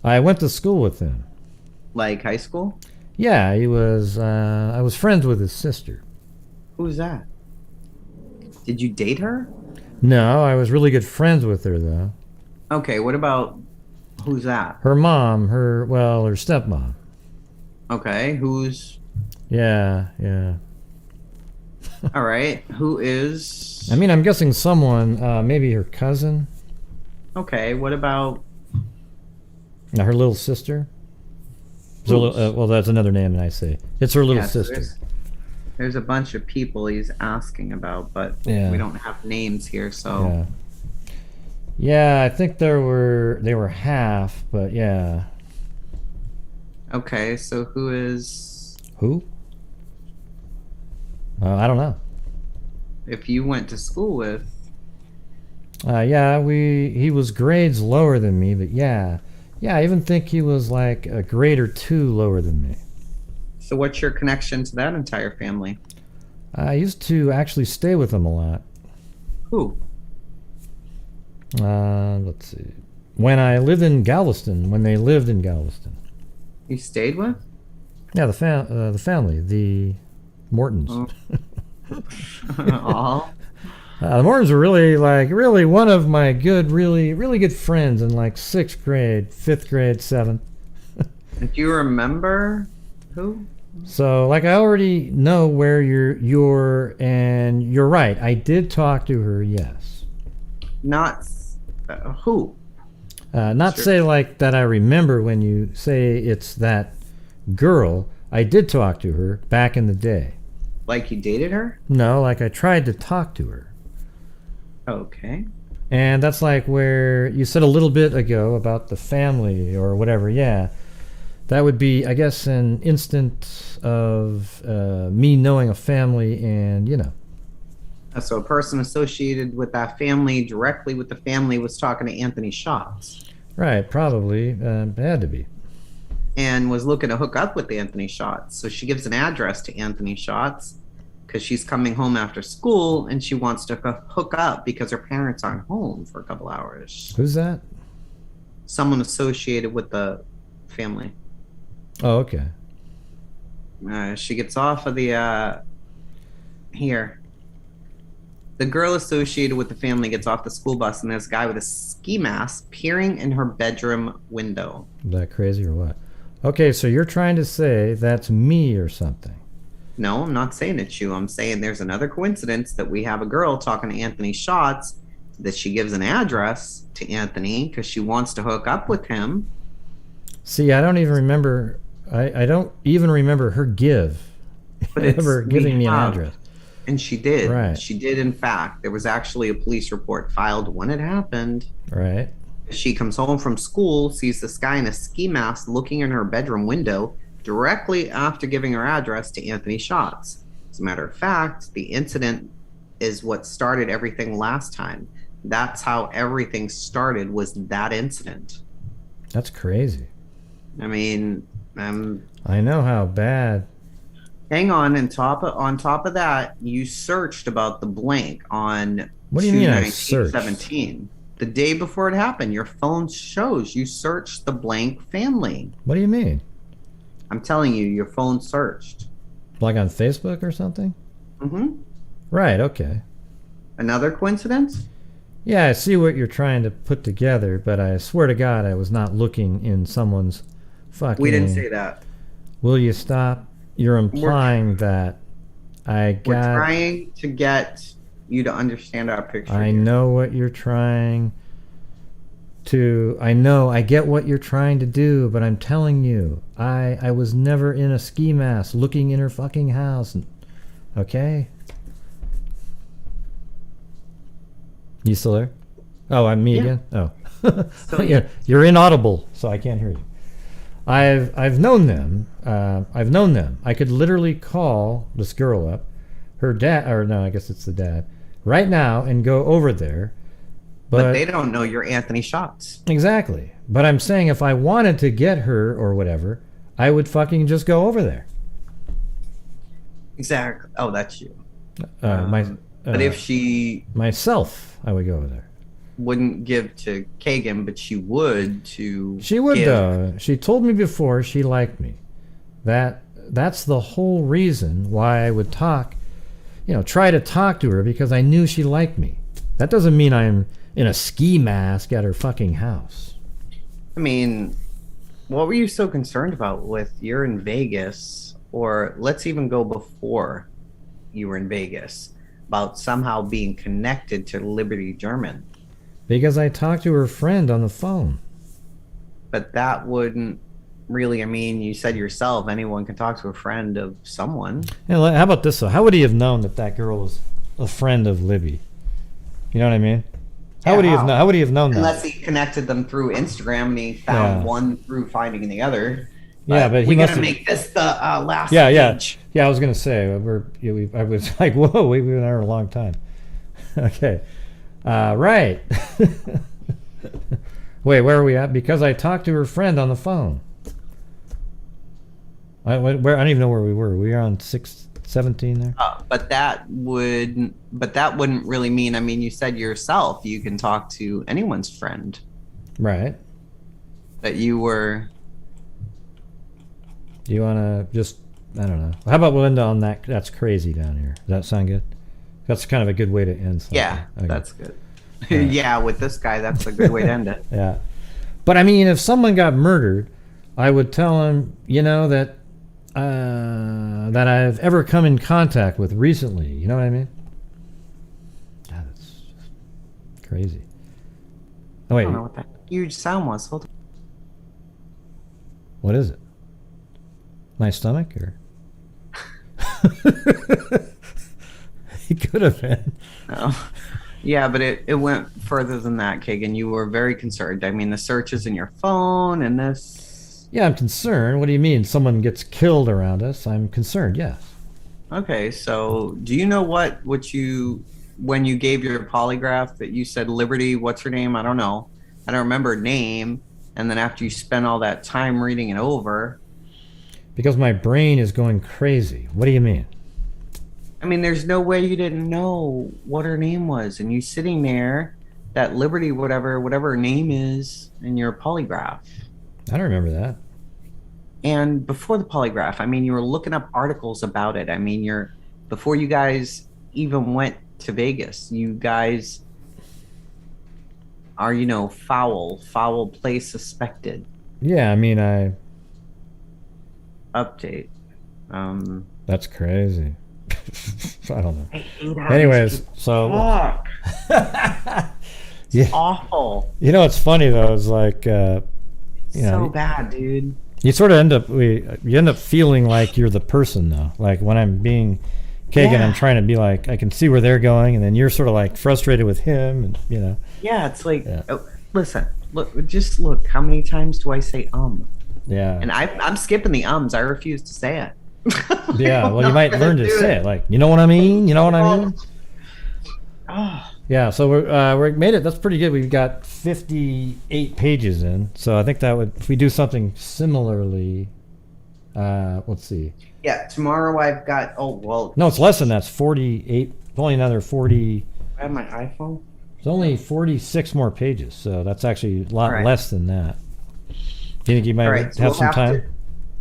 I went to school with him. Like high school? Yeah, he was. I was friends with his sister. Who's that? Did you date her? No, I was really good friends with her though. Okay, what about who's that? Her mom, her stepmom. Okay, who's Yeah. all right? Who is? I mean, I'm guessing someone, maybe her cousin, Okay, what about her little sister. Well, that's another name that I say. It's her little sister. There's a bunch of people he's asking about, but Yeah. we don't have names here, so Yeah. Yeah, I think they were half, but yeah. okay, so who is Who? I don't know. if you went to school with? Yeah, he was grades lower than me, but yeah, I even think he was like a grade or two lower than me. So what's your connection to that entire family? I used to actually stay with him a lot. Who? Let's see. When I lived in Galveston, when they lived in Galveston. You stayed with? Yeah, the family, the Mortons. Oh. All? The Mortons were really one of my really good friends in like 6th grade, 5th grade, 7th. Do you remember who? So, like, I already know where and you're right. I did talk to her, yes. Not who? Not Sure. say like that I remember when you say it's that girl. I did talk to her back in the day. Like you dated her? No, like I tried to talk to her. Okay. And that's like where you said a little bit ago about the family or whatever. Yeah. That would be, I guess, an instant of me knowing a family and, So a person associated with that family, directly with the family, was talking to Anthony Schatz Right, probably. It had to be. and was looking to hook up with Anthony Schatz. So she gives an address to Anthony Schatz because she's coming home after school and she wants to hook up because her parents aren't home for a couple hours. Who's that? Someone associated with the family. Oh, okay. She gets off of the here. The girl associated with the family gets off the school bus, and there's a guy with a ski mask peering in her bedroom window. Is that crazy or what? Okay, so you're trying to say that's me or something. No, I'm not saying it's you. I'm saying there's another coincidence that we have a girl talking to Anthony Schatz, that she gives an address to Anthony because she wants to hook up with him. See, I don't even remember. I don't even remember her ever giving me an address. And she did. Right. She did, in fact. There was actually a police report filed when it happened. Right. She comes home from school, sees this guy in a ski mask looking in her bedroom window directly after giving her address to Anthony Schatz. As a matter of fact, the incident is what started everything last time. That's how everything started, was that incident. That's crazy. I mean, I know how bad. hang on. On top of that, you searched about the blank on What do you mean I searched? 17. The day before it happened, your phone shows you searched the blank family. What do you mean? I'm telling you, your phone searched. Like on Facebook or something? Mm-hmm. Right, okay. Another coincidence? Yeah, I see what you're trying to put together, but I swear to God I was not looking in someone's fucking... We didn't say that. Will you stop? You're implying that I got... We're trying to get you to understand our picture. I know what you're trying to... I get what you're trying to do, but I'm telling you, I was never in a ski mask looking in her fucking house. Okay? You still there? Oh, I'm me Yeah. again? Oh. Still Yeah, you're inaudible, so I can't hear you. I've known them. I could literally call this girl up, her dad, or no, I guess it's the dad, right now and go over there. But they don't know you're Anthony Schatz. Exactly. But I'm saying if I wanted to get her or whatever, I would fucking just go over there. Exactly. Oh, that's you. But if she myself, I would go over there. wouldn't give to Kegan, but she would to. She would though. She told me before she liked me. That's the whole reason why I would talk, try to talk to her, because I knew she liked me. That doesn't mean I'm in a ski mask at her fucking house. I mean, what were you so concerned about with you're in Vegas, or let's even go before you were in Vegas, about somehow being connected to Liberty German? Because I talked to her friend on the phone. But that wouldn't really, I mean, you said yourself, anyone can talk to a friend of someone. How about this though? How would he have known that girl was a friend of Libby? You know what I mean? How would he have known that? Unless he connected them through Instagram and he found one through finding the other. But we gotta make this the last page. Yeah. I was gonna say I was like, whoa, we've been there a long time. Okay, right. Wait, where are we at? Because I talked to her friend on the phone. I don't even know where we were. We were on 617 there. But that wouldn't really mean. I mean, you said yourself you can talk to anyone's friend. Right. That you were. Do you want to just? I don't know. How about we'll end on that? That's crazy down here. Does that sound good? That's kind of a good way to end something. Yeah, okay. That's good. Yeah, with this guy, that's a good way to end it. Yeah. But I mean, if someone got murdered, I would tell him, that I've ever come in contact with recently. You know what I mean? God, that's crazy. Oh, wait. I don't know what that huge sound was. Hold on. What is it? My stomach, or? It could have been. Oh. Yeah, but it went further than that, Kegan. You were very concerned. I mean, the search is in your phone and this. Yeah, I'm concerned. What do you mean? Someone gets killed around us? I'm concerned, yes. Okay, so do you know when you gave your polygraph that you said Liberty, what's her name? I don't know. I don't remember her name. And then after you spent all that time reading it over. Because my brain is going crazy. What do you mean? I mean, there's no way you didn't know what her name was. And you sitting there, that Liberty, whatever her name is, in your polygraph. I don't remember that. And before the polygraph, I mean, you were looking up articles about it. I mean, before you guys even went to Vegas, you guys are, foul play suspected. Yeah, I mean, Update. That's crazy. I don't know. I hate how anyways, so talk. Yeah. Awful. It's funny though. It's like so bad, dude. You sort of end up feeling like you're the person though. Like when I'm being Kegan, I'm trying to be like, I can see where they're going, and then you're sort of like frustrated with him, and Yeah, it's like, listen, look. How many times do I say Yeah. And I'm skipping the ums. I refuse to say it. Yeah, well, you might learn to say it. Like, you know what I mean? You know what I mean? Oh. Yeah, so we made it. That's pretty good. We've got 58 pages in. So I think that would, if we do something similarly, let's see. Yeah, tomorrow I've got, no, it's less than that. It's 48. Only another 40. I have my iPhone. There's only 46 more pages. So that's actually a lot less than that. Do you think you might have some time?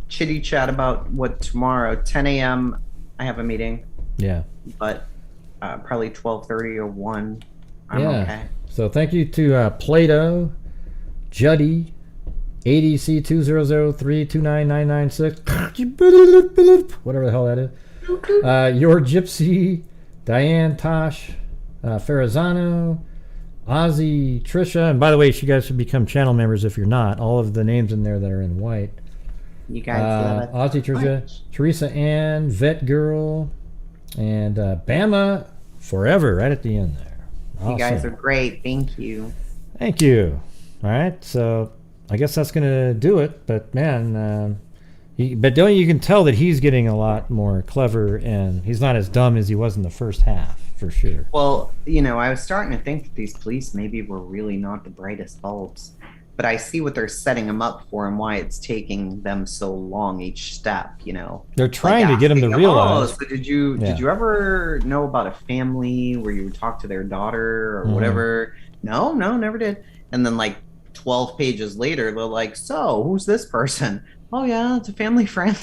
Chitty chat about what tomorrow, 10 a.m. I have a meeting. Yeah. But probably 12:30 or 1. I'm okay. So thank you to Plato, Juddy, ADC 2003299996, whatever the hell that is. Your Gypsy, Diane, Tosh, Ferrazano, Ozzy, Trisha, and by the way, you guys should become channel members if you're not. All of the names in there that are in white. You guys love it. Ozzy, Trisha, Teresa Ann, Vet Girl, and Bama Forever right at the end there. You guys are great. Thank you. Thank you. All right, so I guess that's gonna do it. But man, but don't you can tell that he's getting a lot more clever, and he's not as dumb as he was in the first half, for sure. Well, you know, I was starting to think that these police maybe were really not the brightest bulbs, but I see what they're setting them up for and why it's taking them so long each step. You know, they're trying to get him to realize. Oh, so did you ever know about a family where you would talk to their daughter or whatever? No, never did. And then like 12 pages later, they're like, so who's this person? Oh yeah, it's a family friend.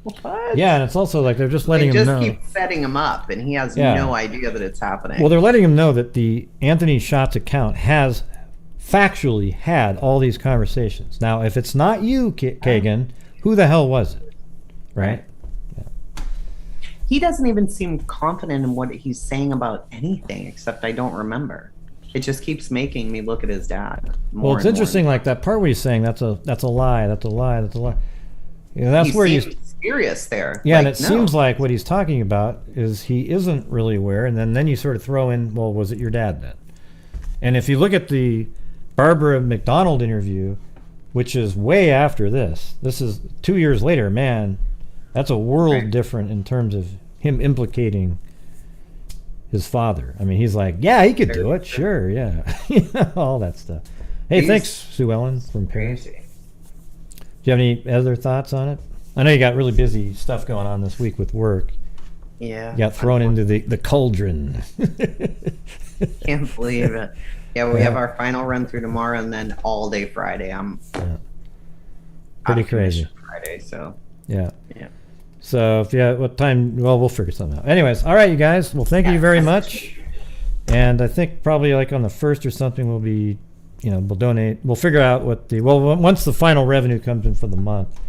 What? Yeah, and it's also like they're just letting him know. They just keep setting him up, and he has no idea that it's happening. Well, they're letting him know that the Anthony Schatz account has factually had all these conversations. Now, if it's not you, Kegan, who the hell was it? Right? Yeah. He doesn't even seem confident in what he's saying about anything, except I don't remember. It just keeps making me look at his dad. Well, it's interesting, like that part where he's saying that's a lie, that's a lie, that's a lie. You know, that's where he's serious there. Yeah, like, and it seems like what he's talking about is he isn't really aware, and then you sort of throw in, well, was it your dad then? And if you look at the Barbara McDonald interview, which is way after this is 2 years later, man, that's a world different in terms of him implicating his father. I mean, he's like, yeah, he could do it, sure, yeah. All that stuff. Hey, thanks, Sue Ellen from Paris. Do you have any other thoughts on it? I know you got really busy stuff going on this week with work. Yeah. You got thrown into the cauldron. Can't believe it. Yeah, we have our final run through tomorrow and then all day Friday. I'm pretty crazy. Friday, so. Yeah. So if what time, well, we'll figure something out. Anyways, all right, you guys. Well, thank you very much. And I think probably like on the 1st or something, we'll be, we'll donate. We'll figure out once the final revenue comes in for the month,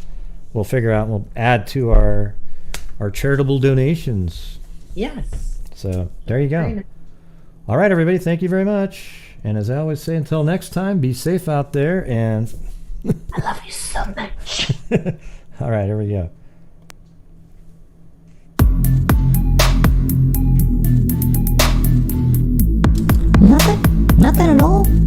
we'll figure out, we'll add to our charitable donations. Yes. So there you go. All right, everybody. Thank you very much. And as I always say, until next time, be safe out there. And I love you so much. All right, here we go. Nothing at all.